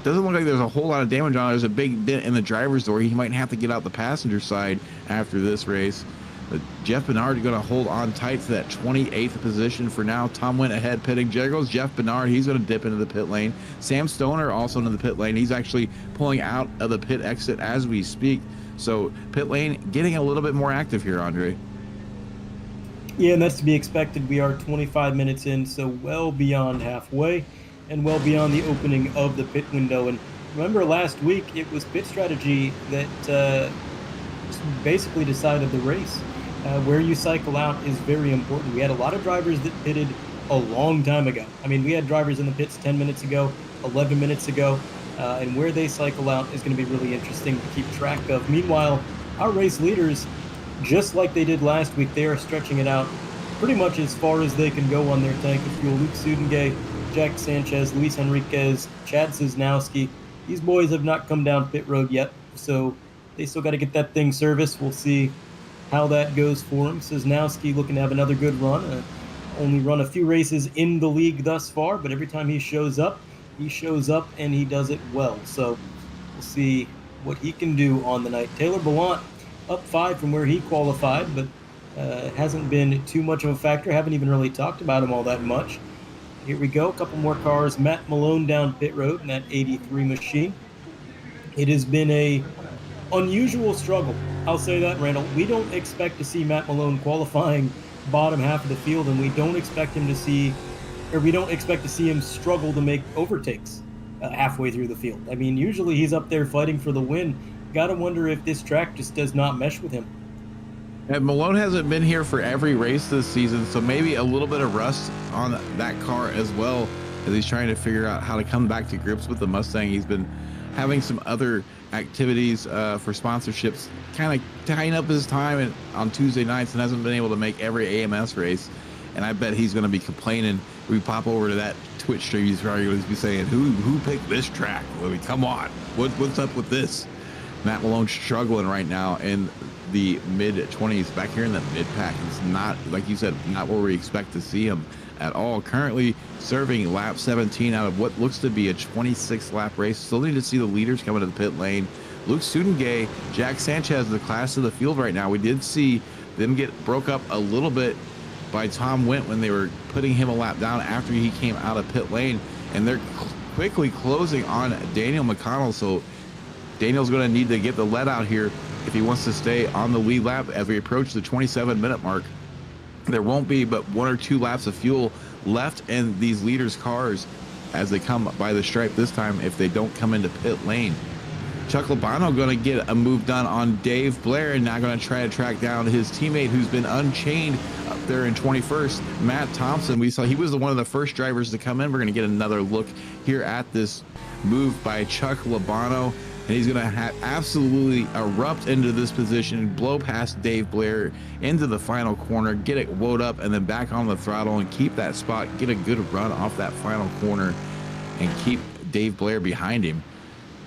Doesn't look like there's a whole lot of damage on it. There's a big dent in the driver's door. He might have to get out the passenger side after this race. But Jeff Bernard is going to hold on tight to that 28th position for now. Tom went ahead pitting. There goes Jeff Bernard. He's going to dip into the pit lane. Sam Stoner also into the pit lane. He's actually pulling out of the pit exit as we speak. So pit lane getting a little bit more active here, Andre. Yeah, and that's to be expected. We are 25 minutes in, so well beyond halfway and well beyond the opening of the pit window. And remember last week, it was pit strategy that basically decided the race. Where you cycle out is very important. We had a lot of drivers that pitted a long time ago. I mean, we had drivers in the pits 10 minutes ago, 11 minutes ago, and where they cycle out is going to be really interesting to keep track of. Meanwhile, our race leaders, just like they did last week, they are stretching it out pretty much as far as they can go on their tank of fuel. Luke Sudengay, Jack Sanchez, Luis Enriquez, Chad Cisnowski. These boys have not come down pit road yet, so they still got to get that thing serviced. We'll see how that goes for him. Cisnowski looking to have another good run. Only run a few races in the league thus far, but every time he shows up and he does it well. So we'll see what he can do on the night. Taylor Ballant up 5 from where he qualified, but hasn't been too much of a factor. Haven't even really talked about him all that much. Here we go, a couple more cars. Matt Malone down pit road in that 83 machine. It has been a unusual struggle. I'll say that, Randall. We don't expect to see Matt Malone qualifying bottom half of the field, and we don't expect to see him struggle to make overtakes halfway through the field. I mean, usually he's up there fighting for the win. Gotta wonder if this track just does not mesh with him. And Malone hasn't been here for every race this season, so maybe a little bit of rust on that car as well, as he's trying to figure out how to come back to grips with the Mustang. He's been having some other activities for sponsorships, kind of tying up his time on Tuesday nights, and hasn't been able to make every AMS race. And I bet he's going to be complaining. We pop over to that Twitch stream, he's probably going to be saying, "Who picked this track? I mean, come on, what's up with this?" Matt Malone struggling right now in the mid-20s, back here in the mid-pack. It's not, like you said, not where we expect to see him at all. Currently serving lap 17 out of what looks to be a 26 lap race. Still need to see the leaders coming to the pit lane. Luke Sudengay, Jack Sanchez, the class of the field right now. We did see them get broke up a little bit by Tom Went when they were putting him a lap down after he came out of pit lane, and they're quickly closing on Daniel McConnell. So Daniel's going to need to get the let out here if he wants to stay on the lead lap as we approach the 27-minute mark. There won't be but 1 or 2 laps of fuel left in these leaders' cars as they come by the stripe this time if they don't come into pit lane. Chuck Labano going to get a move done on Dave Blair, and now going to try to track down his teammate who's been unchained up there in 21st, Matt Thompson. We saw he was one of the first drivers to come in. We're going to get another look here at this move by Chuck Labano, and he's going to have absolutely erupt into this position, blow past Dave Blair into the final corner, get it woed up, and then back on the throttle and keep that spot, get a good run off that final corner, and keep Dave Blair behind him.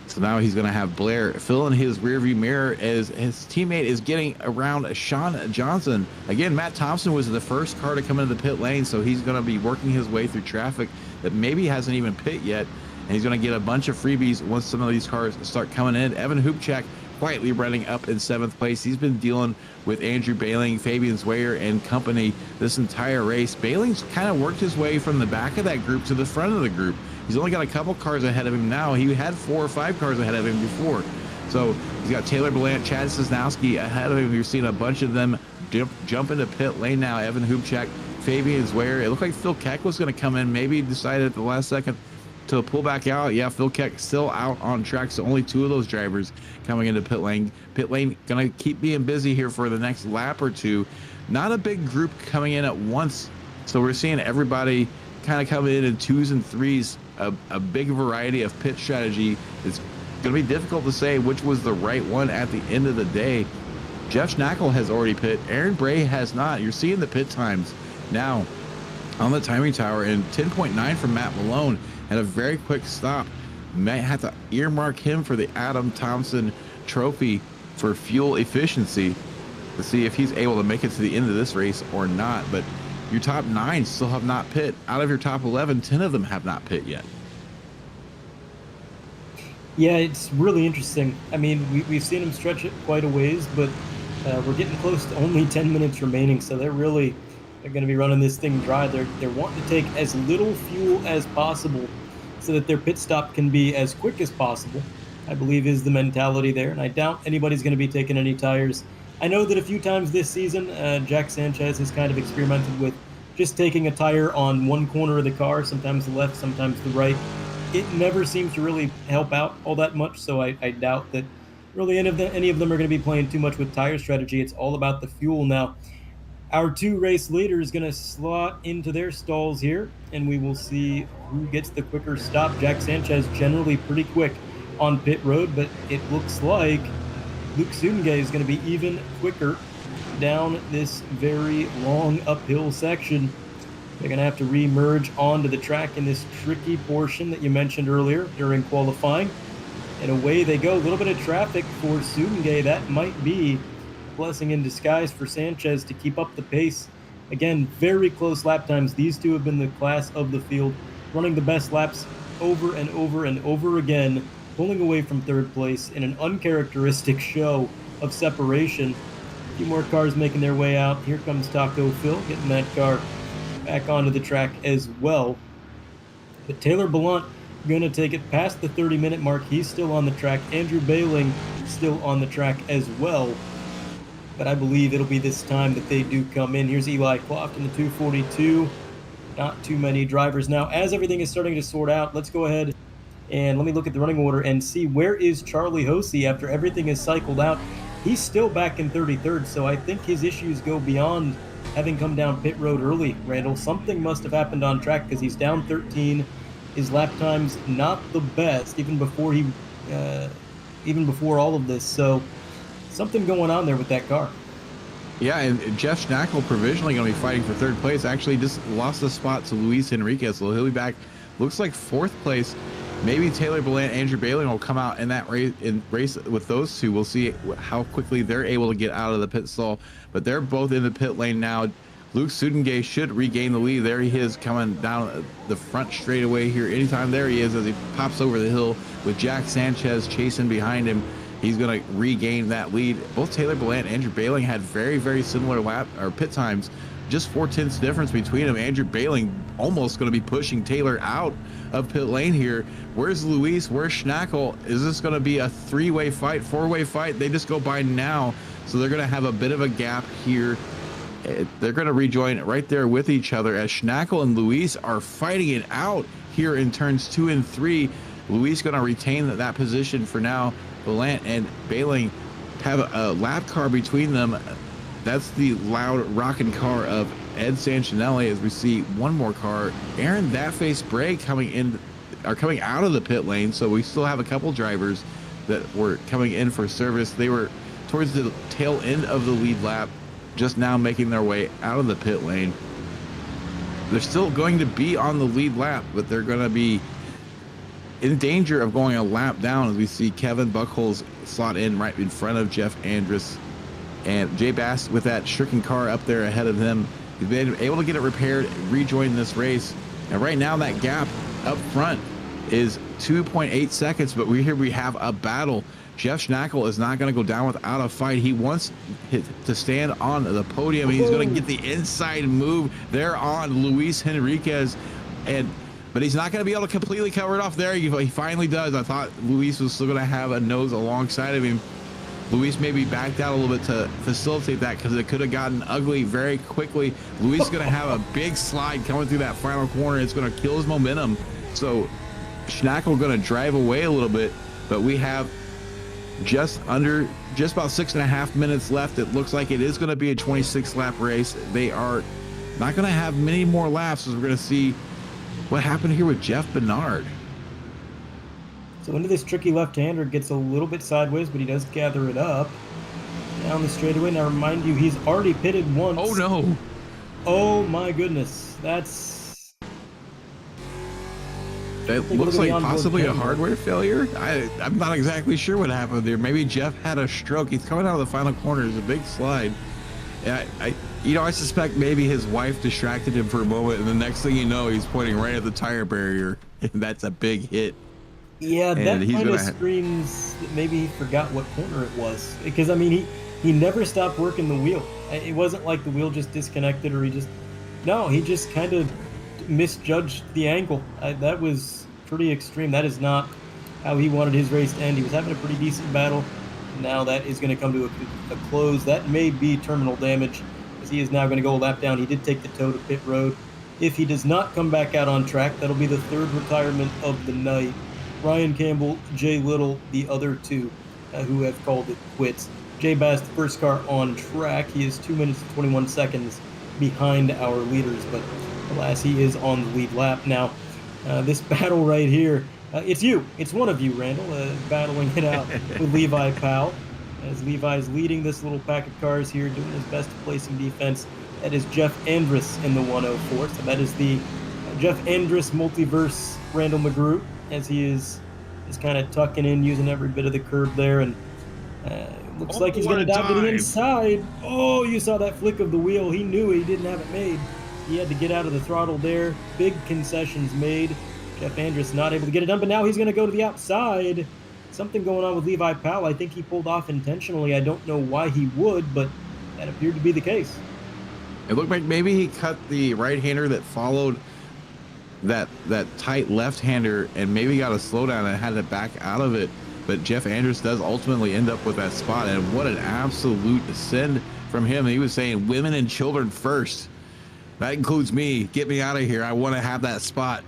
So now he's going to have Blair fill in his rearview mirror as his teammate is getting around Sean Johnson. Again, Matt Thompson was the first car to come into the pit lane, so he's going to be working his way through traffic that maybe hasn't even pit yet, and he's going to get a bunch of freebies once some of these cars start coming in. Evan Hubchak quietly running up in 7th place. He's been dealing with Andrew Bailing, Fabian Zweyer, and company this entire race. Bailing's kind of worked his way from the back of that group to the front of the group. He's only got a couple cars ahead of him now. He had 4 or 5 cars ahead of him before. So he's got Taylor Belant, Chad Cisnowski ahead of him. You're seeing a bunch of them jump into pit lane now. Evan Hubchak, Fabian Zweyer. It looked like Phil Keck was going to come in. Maybe he decided at the last second to pull back out. Yeah, Phil Keck still out on track. So only 2 of those drivers coming into pit lane. Pit lane going to keep being busy here for the next lap or 2. Not a big group coming in at once. So we're seeing everybody kind of coming in 2s and 3s. A big variety of pit strategy. It's going to be difficult to say which was the right one at the end of the day. Jeff Schnackle has already pit. Aaron Bray has not. You're seeing the pit times now on the timing tower, and 10.9 from Matt Malone had a very quick stop. Might have to earmark him for the Adam Thompson trophy for fuel efficiency to see if he's able to make it to the end of this race or not. But your top 9 still have not pit. Out of your top 11, 10 of them have not pit yet. Yeah, it's really interesting. I mean, we've seen them stretch it quite a ways, but we're getting close to only 10 minutes remaining, so they're going to be running this thing dry. They're wanting to take as little fuel as possible so that their pit stop can be as quick as possible, I believe is the mentality there, and I doubt anybody's going to be taking any tires. I know that a few times this season, Jack Sanchez has kind of experimented with just taking a tire on one corner of the car, sometimes the left, sometimes the right. It never seems to really help out all that much, so I doubt that really any of them are going to be playing too much with tire strategy. It's all about the fuel now. Our 2 race leaders going to slot into their stalls here, and we will see who gets the quicker stop. Jack Sanchez generally pretty quick on pit road, but it looks like Luke Sudengay is going to be even quicker down this very long uphill section. They're going to have to re-merge onto the track in this tricky portion that you mentioned earlier during qualifying. And away they go. A little bit of traffic for Sudengay. That might be a blessing in disguise for Sanchez to keep up the pace. Again, very close lap times. These 2 have been the class of the field, running the best laps over and over and over again, pulling away from 3rd place in an uncharacteristic show of separation. A few more cars making their way out. Here comes Taco Phil, getting that car back onto the track as well. But Taylor Belant going to take it past the 30-minute mark. He's still on the track. Andrew Bailing still on the track as well. But I believe it'll be this time that they do come in. Here's Eli Cloft in the 242. Not too many drivers now. As everything is starting to sort out, let's go ahead and let me look at the running order and see where is Charlie Hosey after everything is cycled out. He's still back in 33rd, so I think his issues go beyond having come down pit road early. Randall, something must have happened on track because he's down 13. His lap time's not the best, even before all of this. So something going on there with that car. Yeah, and Jeff Schnackle provisionally going to be fighting for 3rd place. Actually just lost the spot to Luis Enriquez, so he'll be back. Looks like 4th place. Maybe Taylor Belant, Andrew Bailing will come out in that race with those 2. We'll see how quickly they're able to get out of the pit stall. But they're both in the pit lane now. Luke Sudengay should regain the lead. There he is coming down the front straightaway here. Anytime there he is as he pops over the hill with Jack Sanchez chasing behind him. He's going to regain that lead. Both Taylor Belant and Andrew Bailing had very, very similar pit times just 4/10 difference between them. Andrew Bailing almost going to be pushing Taylor out of pit lane here. Where's Luis? Where's Schnackle? Is this going to be a 3-way fight, 4-way fight? They just go by now, so they're going to have a bit of a gap here. They're going to rejoin right there with each other as Schnackle and Luis are fighting it out here in turns 2 and 3. Luis going to retain that position for now. Valant and Bailing have a lap car between them. That's the loud rocking car of Ed Sanchinelli as we see one more car. Aaron That Face Bray coming out of the pit lane. So we still have a couple drivers that were coming in for service. They were towards the tail end of the lead lap, just now making their way out of the pit lane. They're still going to be on the lead lap, but they're going to be in danger of going a lap down as we see Kevin Buckholz slot in right in front of Jeff Andrus. And Jay Bass with that stricken car up there ahead of him. He's been able to get it repaired, rejoin this race. And right now that gap up front is 2.8 seconds, but we have a battle. Jeff Schnackle is not going to go down without a fight. He wants to stand on the podium. He's going to get the inside move there on Luis Henriquez. But he's not going to be able to completely cover it off there. He finally does. I thought Luis was still going to have a nose alongside of him. Luis maybe backed out a little bit to facilitate that because it could have gotten ugly very quickly. Luis is going to have a big slide coming through that final corner. It's going to kill his momentum. So Schnackle going to drive away a little bit, but we have just about 6.5 minutes left. It looks like it is going to be a 26 lap race. They are not going to have many more laps as we're going to see what happened here with Jeff Bernard. So into this tricky left-hander, gets a little bit sideways, but he does gather it up down the straightaway. Now remind you, he's already pitted once. Oh no. Oh my goodness. That looks like possibly a hardware failure. I'm not exactly sure what happened there. Maybe Jeff had a stroke. He's coming out of the final corner. It's a big slide. I suspect maybe his wife distracted him for a moment, and the next thing you know, he's pointing right at the tire barrier, and that's a big hit. Yeah, that kind of screams that maybe he forgot what corner it was. Because, I mean, he never stopped working the wheel. It wasn't like the wheel just disconnected or he just kind of misjudged the angle. That was pretty extreme. That is not how he wanted his race to end. He was having a pretty decent battle. Now that is going to come to a close. That may be terminal damage as he is now going to go a lap down. He did take the tow to pit road. If he does not come back out on track, that'll be the third retirement of the night. Ryan Campbell, Jay Little, the other two who have called it quits. Jay Bass, the first car on track. He is 2 minutes and 21 seconds behind our leaders, but alas, he is on the lead lap. Now, this battle right here, it's one of you, Randall, battling it out with Levi Powell. As Levi's leading this little pack of cars here, doing his best to play some defense. That is Jeff Andrus in the 104. So that is the Jeff Andrus multiverse Randall McGrew, as he is kind of tucking in, using every bit of the curb there, and looks like he's going to dive to the inside. Oh, you saw that flick of the wheel. He knew he didn't have it made. He had to get out of the throttle there. Big concessions made. Jeff Andrus not able to get it done, but now he's going to go to the outside. Something going on with Levi Powell. I think he pulled off intentionally. I don't know why he would, but that appeared to be the case. It looked like maybe he cut the right-hander that followed that tight left-hander and maybe got a slowdown and had to back out of it. But Jeff Andrus does ultimately end up with that spot, and what an absolute send from him. He was saying women and children first. That includes me. Get me out of here. I want to have that spot.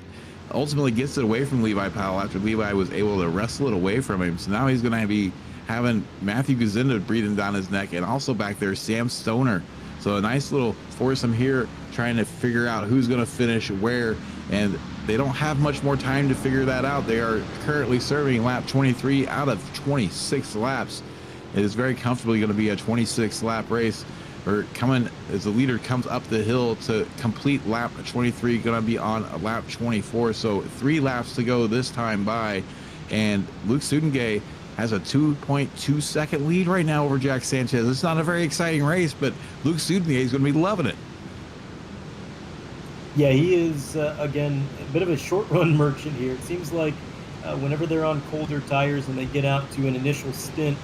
Ultimately gets it away from Levi Powell after Levi was able to wrestle it away from him. So now he's going to be having Matthew Gazinda breathing down his neck, and also back there Sam Stoner. So a nice little foursome here trying to figure out who's going to finish where, and they don't have much more time to figure that out. They are currently serving lap 23 out of 26 laps. It is very comfortably going to be a 26 lap race. Or coming as the leader comes up the hill to complete lap 23, going to be on lap 24. So 3 laps to go this time by, and Luke Sudengay has a 2.2 second lead right now over Jack Sanchez. It's not a very exciting race, but Luke Sudengay is going to be loving it. Yeah, he is, again, a bit of a short run merchant here. It seems like whenever they're on colder tires and they get out to an initial stint,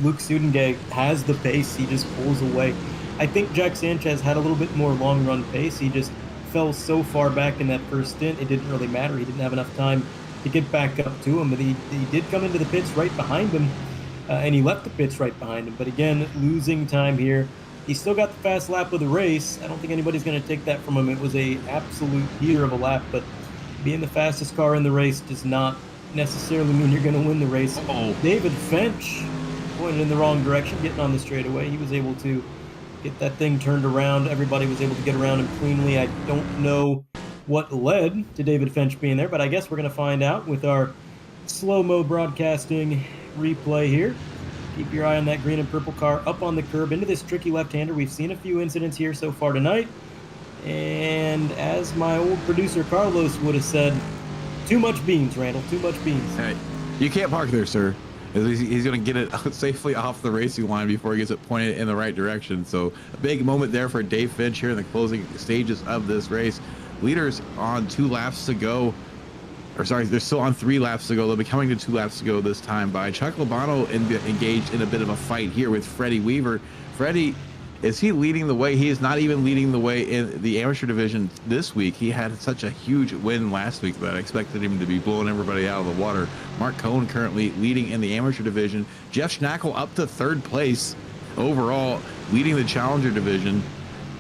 Luke Sudengay has the pace. He just pulls away. I think Jack Sanchez had a little bit more long run pace. He just fell so far back in that first stint, it didn't really matter. He didn't have enough time to get back up to him, but he did come into the pits right behind him, and he left the pits right behind him. But again, losing time here. He still got the fast lap of the race. I don't think anybody's going to take that from him. It was a absolute heater of a lap, but being the fastest car in the race does not necessarily mean you're going to win the race. David Finch pointed in the wrong direction, getting on the straightaway. He was able to get that thing turned around. Everybody was able to get around him cleanly. I don't know what led to David Finch being there, but I guess we're going to find out with our slow-mo broadcasting replay here. Keep your eye on that green and purple car up on the curb into this tricky left-hander. We've seen a few incidents here so far tonight. And as my old producer Carlos would have said, too much beans, Randall, too much beans. Hey, you can't park there, sir. He's going to get it safely off the racing line before he gets it pointed in the right direction. So a big moment there for Dave Finch here in the closing stages of this race. Leaders on 2 laps to go. Or sorry, they're still on 3 laps to go. They'll be coming to 2 laps to go this time by Chuck Labano engaged in a bit of a fight here with Freddie Weaver. Freddie, is he leading the way? He is not even leading the way in the amateur division this week. He had such a huge win last week that I expected him to be blowing everybody out of the water. Mark Cohn currently leading in the amateur division. Jeff Schnackle up to 3rd place overall, leading the challenger division.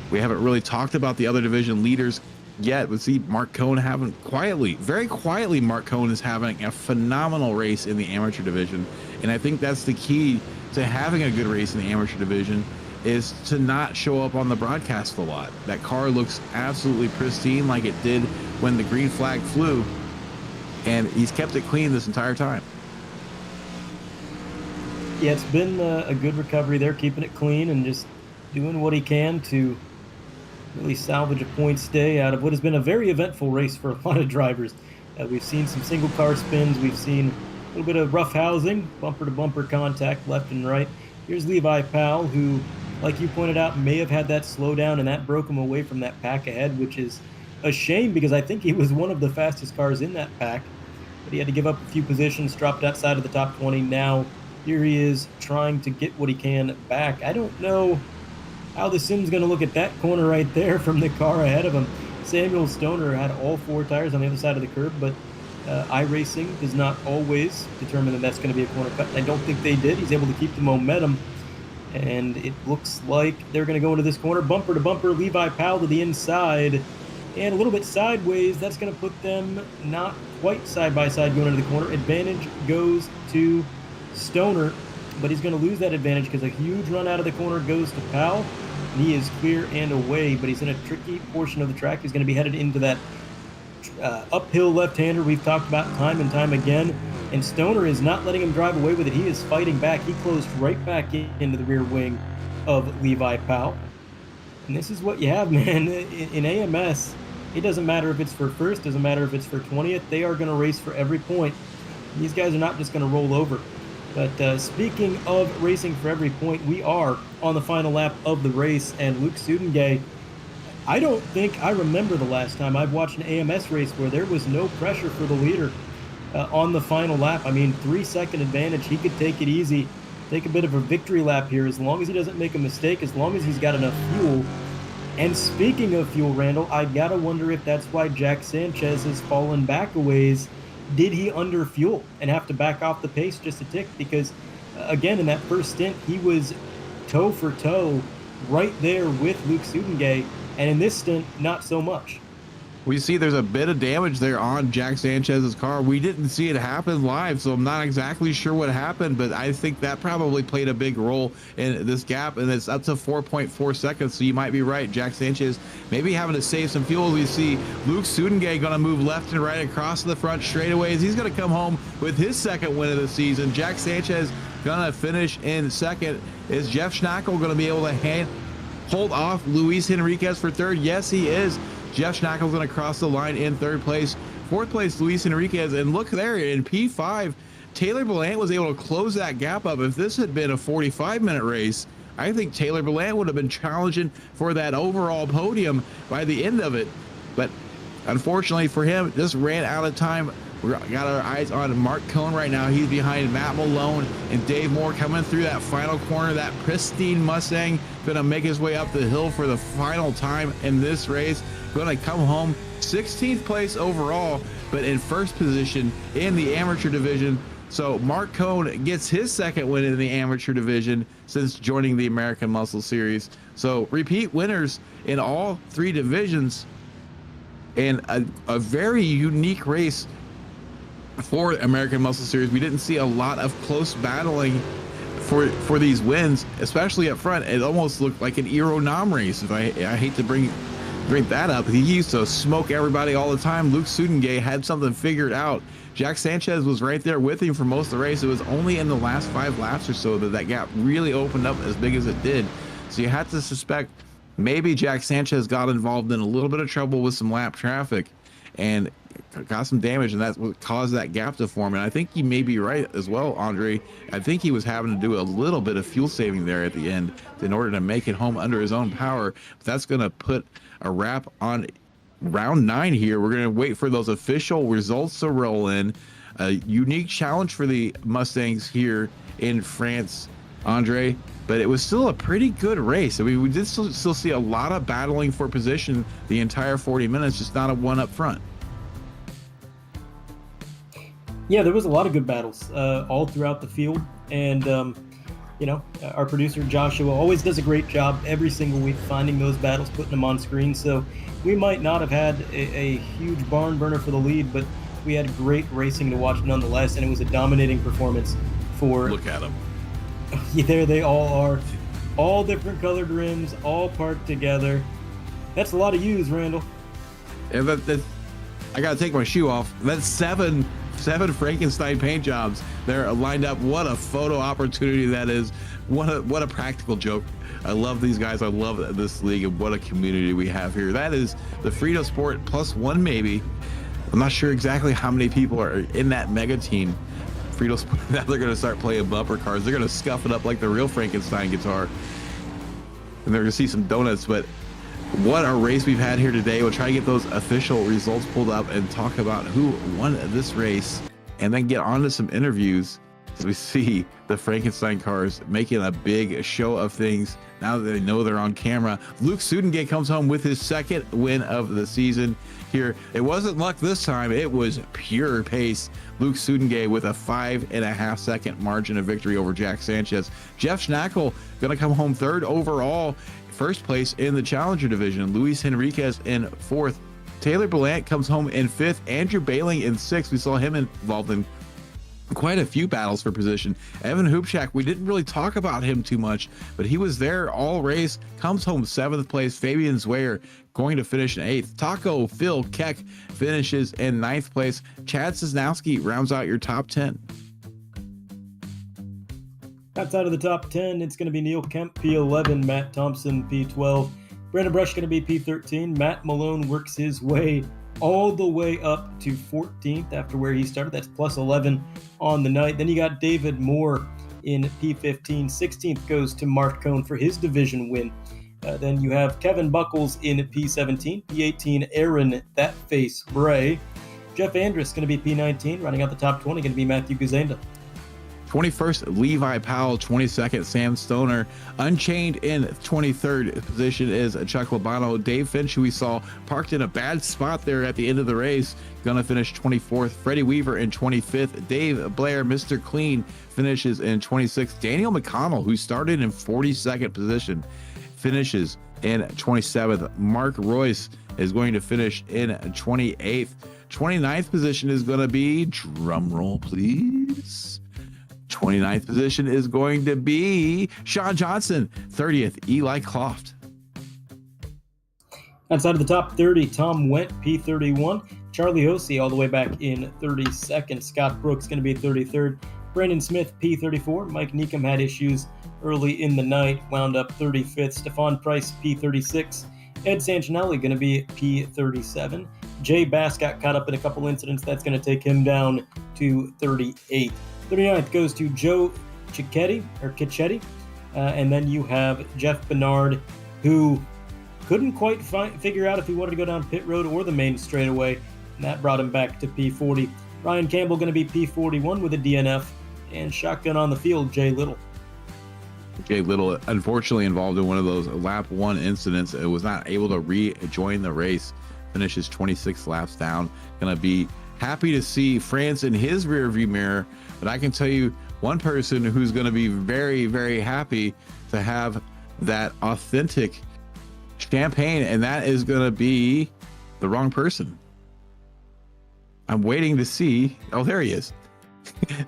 We haven't really talked about the other division leaders yet, but see Mark Cohn having very quietly, Mark Cohn is having a phenomenal race in the amateur division. And I think that's the key to having a good race in the amateur division, is to not show up on the broadcast a lot. That car looks absolutely pristine like it did when the green flag flew, and he's kept it clean this entire time. Yeah, it's been a good recovery there, keeping it clean and just doing what he can to really salvage a points day out of what has been a very eventful race for a lot of drivers. We've seen some single car spins. We've seen a little bit of rough housing, bumper to bumper contact left and right. Here's Levi Powell, who, like you pointed out, may have had that slowdown, and that broke him away from that pack ahead, which is a shame because I think he was one of the fastest cars in that pack. But he had to give up a few positions, dropped outside of the top 20. Now here he is trying to get what he can back. I don't know how the sim's going to look at that corner right there from the car ahead of him. Samuel Stoner had all 4 tires on the other side of the curb, but iRacing does not always determine that that's going to be a corner cut. I don't think they did. He's able to keep the momentum, and it looks like they're going to go into this corner. Bumper to bumper, Levi Powell to the inside, and a little bit sideways. That's going to put them not quite side by side going into the corner. Advantage goes to Stoner, but he's going to lose that advantage because a huge run out of the corner goes to Powell. And he is clear and away, but he's in a tricky portion of the track. He's going to be headed into that uphill left-hander we've talked about time and time again, and Stoner is not letting him drive away with it. He is fighting back. He closed right back into the rear wing of Levi Powell. And this is what you have, man. In AMS, it doesn't matter if it's for first, doesn't matter if it's for 20th. They are going to race for every point. And these guys are not just going to roll over. But speaking of racing for every point, we are on the final lap of the race, and Luke Sudengay, I don't think I remember the last time I've watched an AMS race where there was no pressure for the leader on the final lap. I mean, 3-second advantage. He could take it easy, take a bit of a victory lap here, as long as he doesn't make a mistake, as long as he's got enough fuel. And speaking of fuel, Randall, I gotta wonder if that's why Jack Sanchez has fallen back a ways. Did he under fuel and have to back off the pace just a tick? Because again, in that first stint, he was toe for toe right there with Luke Sudengay, and in this stint, not so much. We see there's a bit of damage there on Jack Sanchez's car. We didn't see it happen live, so I'm not exactly sure what happened, but I think that probably played a big role in this gap, and it's up to 4.4 seconds, so you might be right. Jack Sanchez maybe having to save some fuel. We see Luke Sudengay going to move left and right across the front straightaways. He's going to come home with his 2nd win of the season. Jack Sanchez going to finish in 2nd. Is Jeff Schnackle going to be able to hold off Luis Henriquez for 3rd? Yes, he is. Jeff Schnackle's going to cross the line in 3rd place. 4th place, Luis Henriquez. And look there, in P5, Taylor Ballant was able to close that gap up. If this had been a 45-minute race, I think Taylor Ballant would have been challenging for that overall podium by the end of it. But unfortunately for him, just ran out of time We got our eyes on Mark Cohn right now. He's behind Matt Malone and Dave Moore coming through that final corner. That pristine Mustang going to make his way up the hill for the final time in this race. Going to come home 16th place overall, but in first position in the amateur division. So Mark Cohn gets his second win in the amateur division since joining the American Muscle Series. So repeat winners in all three divisions, and a very unique race for American Muscle Series. We didn't see a lot of close battling for these wins, especially up front. It almost looked like an Aeronam race. If I hate to bring that up. He used to smoke everybody all the time. Luke Sudengay had something figured out. Jack Sanchez was right there with him for most of the race. It was only in the last 5 laps or so that gap really opened up as big as it did. So you had to suspect maybe Jack Sanchez got involved in a little bit of trouble with some lap traffic and got some damage, and that's what caused that gap to form. And I think you may be right as well, Andre. I think he was having to do a little bit of fuel saving there at the end in order to make it home under his own power. But that's going to put a wrap on round 9 here. We're going to wait for those official results to roll in. A unique challenge for the Mustangs here in France, Andre, but it was still a pretty good race. I mean, we did still see a lot of battling for position the entire 40 minutes, just not a one up front. Yeah, there was a lot of good battles all throughout the field. And, our producer Joshua always does a great job every single week finding those battles, putting them on screen. So we might not have had a huge barn burner for the lead, but we had great racing to watch nonetheless. And it was a dominating performance for... Look at them. Yeah, there they all are. All different colored rims, all parked together. That's a lot of U's, Randall. And I got to take my shoe off. That's seven Frankenstein paint jobs. They're lined up. What a photo opportunity that is. What a practical joke. I love these guys. I love this league, and what a community we have here. That is the Frito Sport plus one, maybe. I'm not sure exactly how many people are in that mega team. Frito Sport, now they're going to start playing bumper cars. They're going to scuff it up like the real Frankenstein guitar. And they're going to see some donuts, but what a race we've had here today. We'll try to get those official results pulled up and talk about who won this race, and then get on to some interviews as we see the Frankenstein cars making a big show of things now that they know they're on camera. Luke Sudengay comes home with his second win of the season here. It wasn't luck this time. It was pure pace. Luke Sudengay with a 5.5 second margin of victory over Jack Sanchez. Jeff Schnackle going to come home third overall. First place in the Challenger division. Luis Henriquez in fourth. Taylor Bellant comes home in fifth. Andrew Bailing in sixth. We saw him involved in quite a few battles for position. Evan Hoopchak, we didn't really talk about him too much, but he was there all race. Comes home seventh place. Fabian Zweyer going to finish in eighth. Taco Phil Keck finishes in ninth place. Chad Cisnowski rounds out your top 10. Outside of the top 10, it's going to be Neil Kemp, P11, Matt Thompson, P12, Brandon Brush going to be P13. Matt Malone works his way all the way up to 14th after where he started. That's plus 11 on the night. Then you got David Moore in P15. 16th goes to Mark Cohn for his division win. Then you have Kevin Buckles in P17. P18, Aaron That Face Bray. Jeff Andrus going to be P19. Running out the top 20 going to be Matthew Guzenda. 21st, Levi Powell. 22nd, Sam Stoner. Unchained in 23rd position is Chuck Labano. Dave Finch, who we saw parked in a bad spot there at the end of the race, gonna finish 24th. Freddie Weaver in 25th. Dave Blair, Mr. Clean, finishes in 26th. Daniel McConnell, who started in 42nd position, finishes in 27th. Mark Royce is going to finish in 28th. 29th position is going to be, drum roll please, 29th position is going to be Sean Johnson. 30th, Eli Kloft. Outside of the top 30, Tom Wendt, P31. Charlie Hosey all the way back in 32nd. Scott Brooks going to be 33rd. Brandon Smith, P34. Mike Neekum had issues early in the night, wound up 35th. Stefan Price, P36. Ed Sancinelli going to be P37. Jay Bass got caught up in a couple incidents. That's going to take him down to 38th. 39th goes to Joe Cicchetti. And then you have Jeff Bernard, who couldn't quite figure out if he wanted to go down pit road or the main straightaway. And that brought him back to P40. Ryan Campbell going to be P41 with a DNF, and shotgun on the field, Jay Little. Jay Little, unfortunately involved in one of those lap 1 incidents. It was not able to rejoin the race, finishes 26 laps down. Going to be happy to see France in his rearview mirror, but I can tell you one person who's going to be very, very happy to have that authentic champagne, and that is going to be the wrong person. I'm waiting to see. Oh, there he is.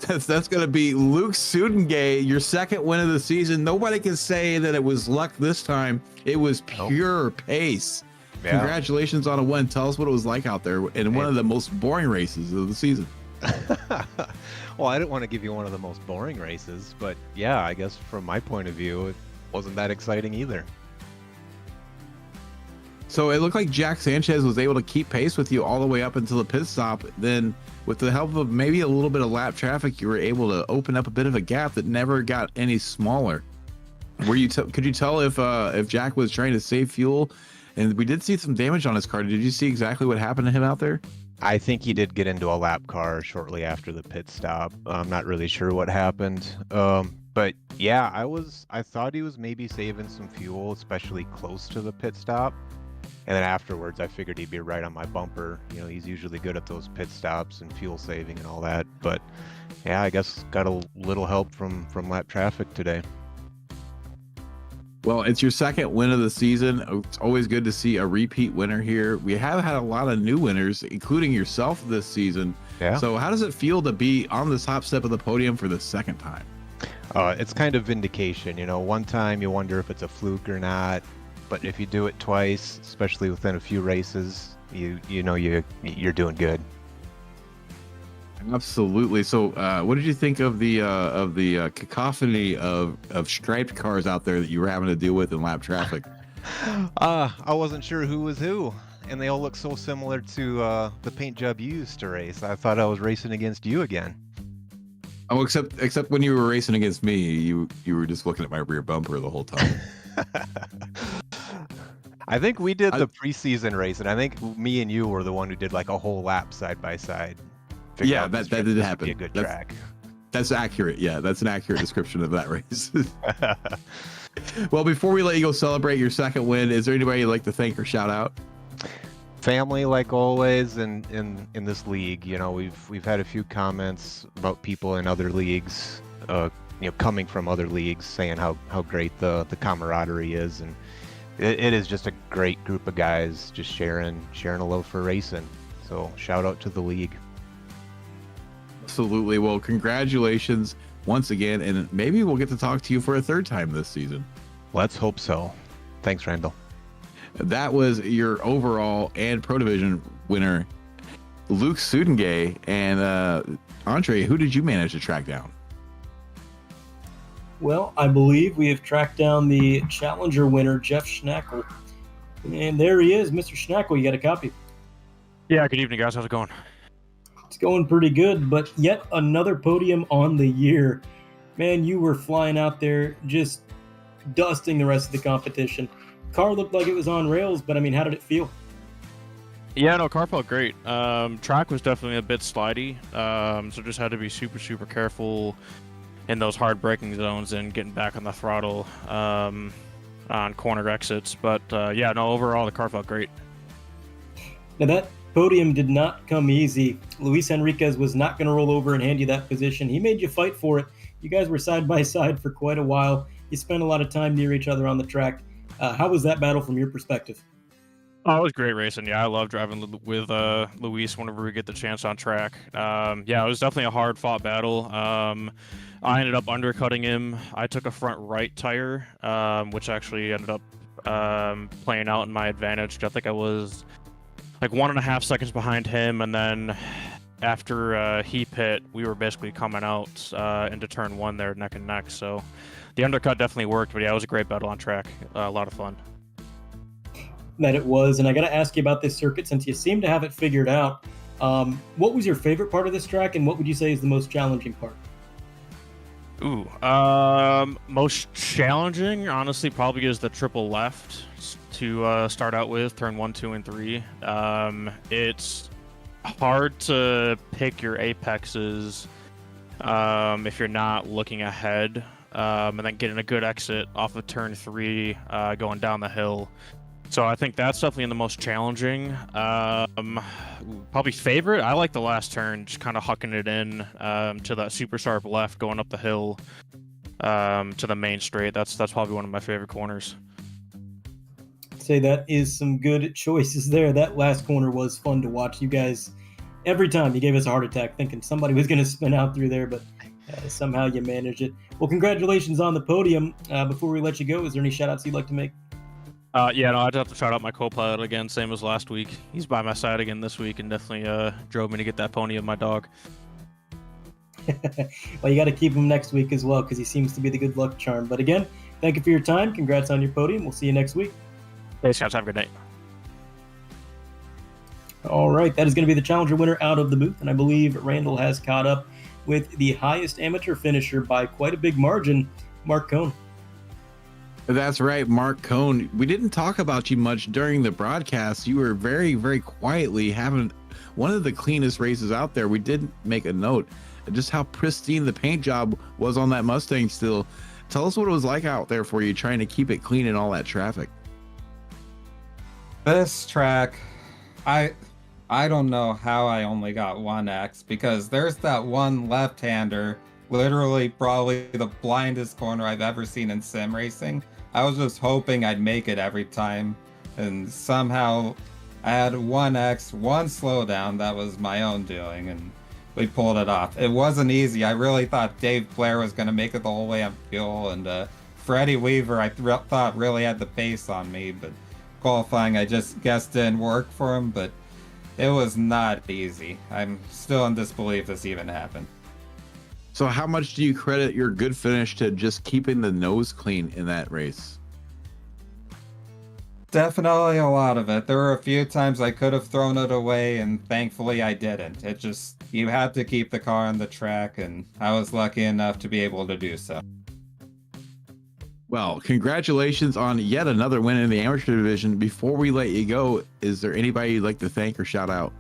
That's going to be Luke Sudengay, your second win of the season. Nobody can say that it was luck this time. It was pure pace. Yeah. Congratulations on a win. Tell us what it was like out there in one of the most boring races of the season. Well, I didn't want to give you one of the most boring races, but yeah, I guess from my point of view, it wasn't that exciting either. So it looked like Jack Sanchez was able to keep pace with you all the way up until the pit stop. Then with the help of maybe a little bit of lap traffic, you were able to open up a bit of a gap that never got any smaller. Were you could you tell if Jack was trying to save fuel? And we did see some damage on his car. Did you see exactly what happened to him out there? I think he did get into a lap car shortly after the pit stop. I'm not really sure what happened. But yeah, I thought he was maybe saving some fuel, especially close to the pit stop. And then afterwards, I figured he'd be right on my bumper. You know, he's usually good at those pit stops and fuel saving and all that. But yeah, I guess got a little help from lap traffic today. Well, it's your second win of the season. It's always good to see a repeat winner here. We have had a lot of new winners, including yourself this season. Yeah. So how does it feel to be on the top step of the podium for the second time? It's kind of vindication. You know, one time you wonder if it's a fluke or not. But if you do it twice, especially within a few races, you know you're doing good. Absolutely. So, what did you think of the cacophony of striped cars out there that you were having to deal with in lap traffic? I wasn't sure who was who, and they all look so similar to the paint job you used to race. I thought I was racing against you again. Oh, except when you were racing against me, you were just looking at my rear bumper the whole time. I think we did the preseason race, and I think me and you were the one who did like a whole lap side by side. Yeah, that did happen. Be a good track. That's accurate. Yeah, that's an accurate description of that race. Well, before we let you go celebrate your second win, is there anybody you'd like to thank or shout out? Family, like always, and in this league, you know, we've had a few comments about people in other leagues, coming from other leagues, saying how great the camaraderie is, and it is just a great group of guys just sharing a love for racing. So shout out to the league. Absolutely. Well, congratulations once again, and maybe we'll get to talk to you for a third time this season. Let's hope so. Thanks, Randall. That was your overall and Pro Division winner, Luke Sudengay. And Andre, who did you manage to track down? Well, I believe we have tracked down the Challenger winner, Jeff Schnackle. And there he is, Mr. Schnackle. You got a copy? Yeah, good evening, guys. How's it going? It's going pretty good, but yet another podium on the year. Man, you were flying out there, just dusting the rest of the competition. Car looked like it was on rails, but I mean, how did it feel? Yeah, no, car felt great. Track was definitely a bit slidey, so just had to be super, super careful in those hard braking zones and getting back on the throttle on corner exits. But yeah, no, overall the car felt great. Now that podium did not come easy. Luis Enriquez was not going to roll over and hand you that position. He made you fight for it. You guys were side by side for quite a while. You spent a lot of time near each other on the track. How was that battle from your perspective? Oh, it was great racing. Yeah, I love driving with Luis whenever we get the chance on track. Yeah, it was definitely a hard-fought battle. I ended up undercutting him. I took a front right tire, which actually ended up playing out in my advantage. I think I was like 1.5 seconds behind him, and then after he pit, we were basically coming out into turn one there, neck and neck. So the undercut definitely worked, but yeah, it was a great battle on track. A lot of fun. That it was, and I got to ask you about this circuit since you seem to have it figured out. What was your favorite part of this track, and what would you say is the most challenging part? Ooh, most challenging, honestly, probably is the triple left to start out with, turn 1, 2, and 3. It's hard to pick your apexes if you're not looking ahead, and then getting a good exit off of turn 3 going down the hill. So I think that's definitely the most challenging. Probably favorite, I like the last turn, just kind of hucking it in to that super sharp left going up the hill to the main straight. That's probably one of my favorite corners. Say that is some good choices there. That last corner was fun to watch. You guys, every time you gave us a heart attack thinking somebody was going to spin out through there, but somehow you managed it. Well, congratulations on the podium. Before we let you go, is there any shout outs you'd like to make? Yeah, no, I'd have to shout out my co-pilot again, same as last week. He's by my side again this week and definitely drove me to get that pony of my dog. Well, you got to keep him next week as well because he seems to be the good luck charm. But again, thank you for your time. Congrats on your podium. We'll see you next week. Thanks, guys. Have a good night. All right, that is going to be the Challenger winner out of the booth, and I believe Randall has caught up with the highest amateur finisher by quite a big margin, Mark Cohn. That's right, Mark Cohn. We didn't talk about you much during the broadcast. You were very, very quietly having one of the cleanest races out there. We did make a note just how pristine the paint job was on that Mustang still. Tell us what it was like out there for you, trying to keep it clean in all that traffic. This track, I don't know how I only got 1X, because there's that one left-hander, literally probably the blindest corner I've ever seen in sim racing. I was just hoping I'd make it every time, and somehow I had 1X, one slowdown that was my own doing, and we pulled it off. It wasn't easy. I really thought Dave Blair was going to make it the whole way on fuel, and Freddie Weaver I thought really had the pace on me, but qualifying I just guess didn't work for him, but it was not easy. I'm still in disbelief this even happened. So how much do you credit your good finish to just keeping the nose clean in that race? Definitely a lot of it. There were a few times I could have thrown it away, and thankfully I didn't. It just, you had to keep the car on the track, and I was lucky enough to be able to do so. Well, congratulations on yet another win in the amateur division. Before we let you go, is there anybody you'd like to thank or shout out?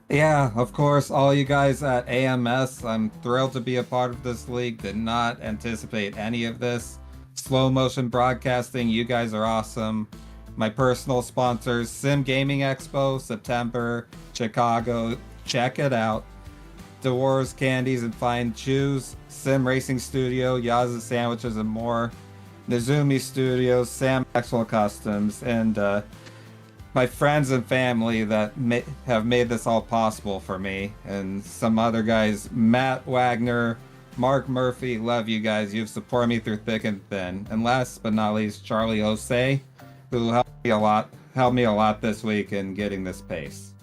Yeah, of course, all you guys at AMS. I'm thrilled to be a part of this league. Did not anticipate any of this. Slow Motion Broadcasting, you guys are awesome. My personal sponsors, Sim Gaming Expo, September, Chicago. Check it out. DeWars Candies and Fine Chews, Sim Racing Studio, Yaza Sandwiches and more. Nizumi Studios, Sam Maxwell Customs, and my friends and family that have made this all possible for me, and some other guys, Matt Wagner, Mark Murphy. Love you guys. You've supported me through thick and thin. And last but not least, Charlie Osei, who helped me a lot this week in getting this pace.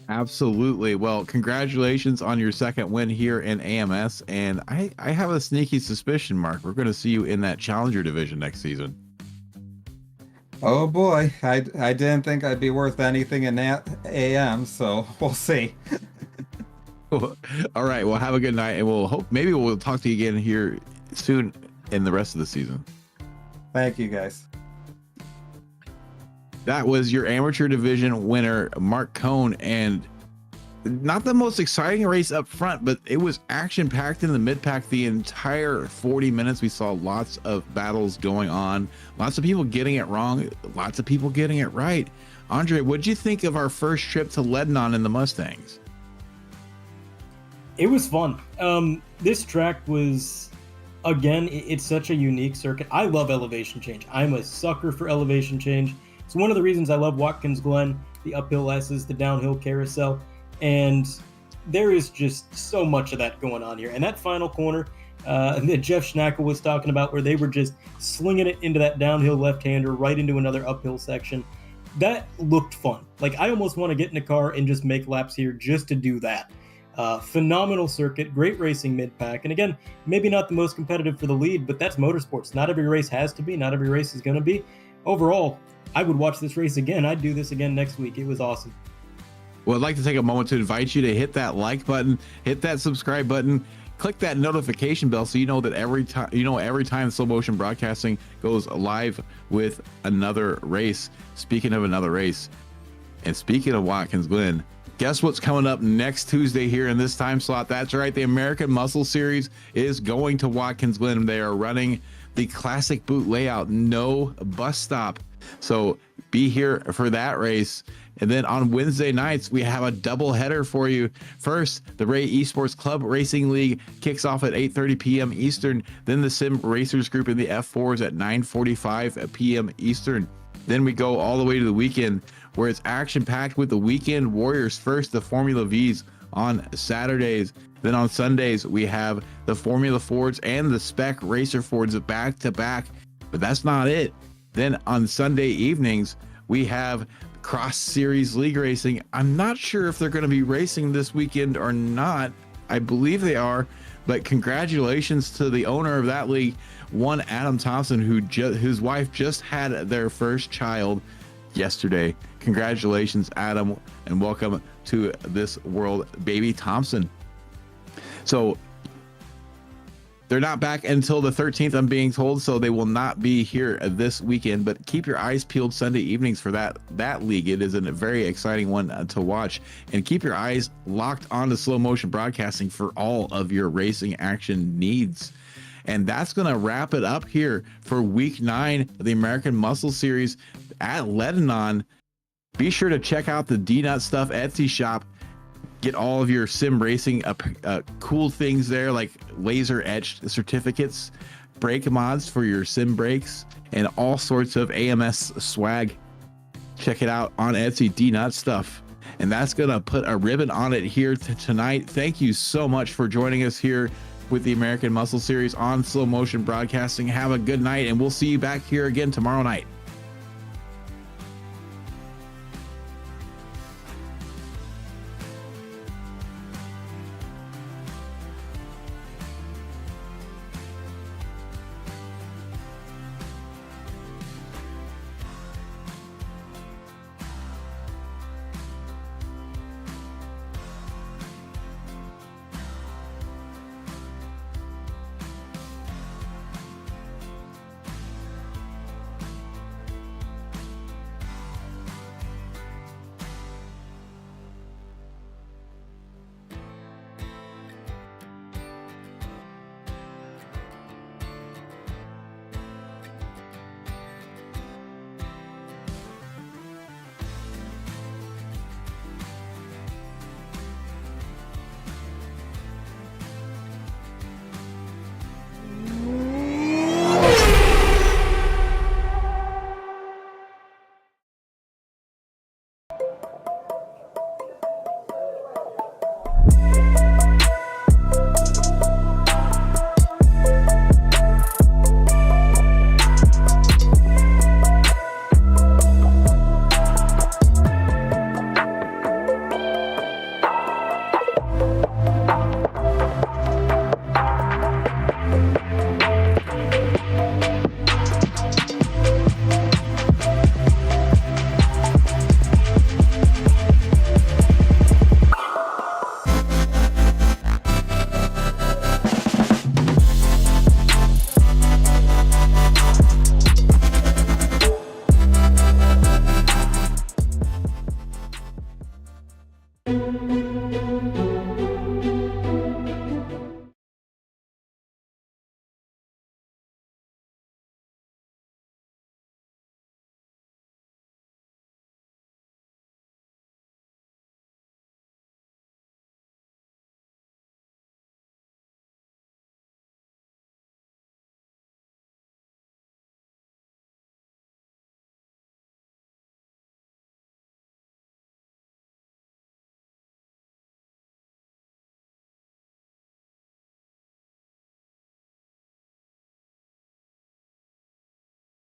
Absolutely. Well, congratulations on your second win here in AMS. And I have a sneaky suspicion, Mark, we're going to see you in that Challenger division next season. Oh boy, I didn't think I'd be worth anything in AM, so we'll see. All right. Well, have a good night, and maybe we'll talk to you again here soon in the rest of the season. Thank you, guys. That was your amateur division winner, Mark Cohn, and not the most exciting race up front, but it was action packed in the mid pack the entire 40 minutes. We saw lots of battles going on, lots of people getting it wrong, lots of people getting it right. Andre, what'd you think of our first trip to Ledenon in the Mustangs? It was fun. This track was, again, it's such a unique circuit. I love elevation change. I'm a sucker for elevation change. It's one of the reasons I love Watkins Glen, the uphill S's, the downhill carousel, and there is just so much of that going on here. And that final corner that Jeff Schnackle was talking about, where they were just slinging it into that downhill left-hander right into another uphill section, that looked fun. Like, I almost want to get in a car and just make laps here just to do that. Phenomenal circuit, great racing mid-pack, and again, maybe not the most competitive for the lead, but that's motorsports. Not every race has to be, not every race is going to be. Overall, I would watch this race again. I'd do this again next week. It was awesome. Well, I'd like to take a moment to invite you to hit that like button, hit that subscribe button, click that notification bell so you know that every time Slow Motion Broadcasting goes live with another race. Speaking of another race, and speaking of Watkins Glen, Guess what's coming up next Tuesday here in this time slot? That's right. The American Muscle Series is going to Watkins Glen. They are running the classic boot layout, no bus stop. So be here for that race. And then on Wednesday nights, we have a double header for you. First, the Ray Esports Club Racing League kicks off at 8:30 p.m. Eastern. Then the Sim Racers Group in the F4s at 9:45 p.m. Eastern. Then we go all the way to the weekend, where it's action-packed with the Weekend Warriors. First, the Formula Vs on Saturdays. Then on Sundays, we have the Formula Fords and the Spec Racer Fords back-to-back. But that's not it. Then on Sunday evenings, we have Cross Series League Racing. I'm not sure if they're going to be racing this weekend or not. I believe they are, but congratulations to the owner of that league, one Adam Thompson, whose wife just had their first child yesterday. Congratulations, Adam, and welcome to this world, baby Thompson. So they're not back until the 13th, I'm being told, so they will not be here this weekend, but keep your eyes peeled Sunday evenings for that league. It is a very exciting one to watch, and keep your eyes locked onto Slow Motion Broadcasting for all of your racing action needs. And that's going to wrap it up here for week 9 of the American Muscle Series at Ledenon. Be sure to check out the D-Nut Stuff Etsy shop. Get all of your sim racing cool things there, like laser etched certificates, brake mods for your sim brakes, and all sorts of AMS swag. Check it out on Etsy, D-Nut Stuff. And that's going to put a ribbon on it here tonight. Thank you so much for joining us here with the American Muscle Series on Slow Motion Broadcasting. Have a good night, and we'll see you back here again tomorrow night.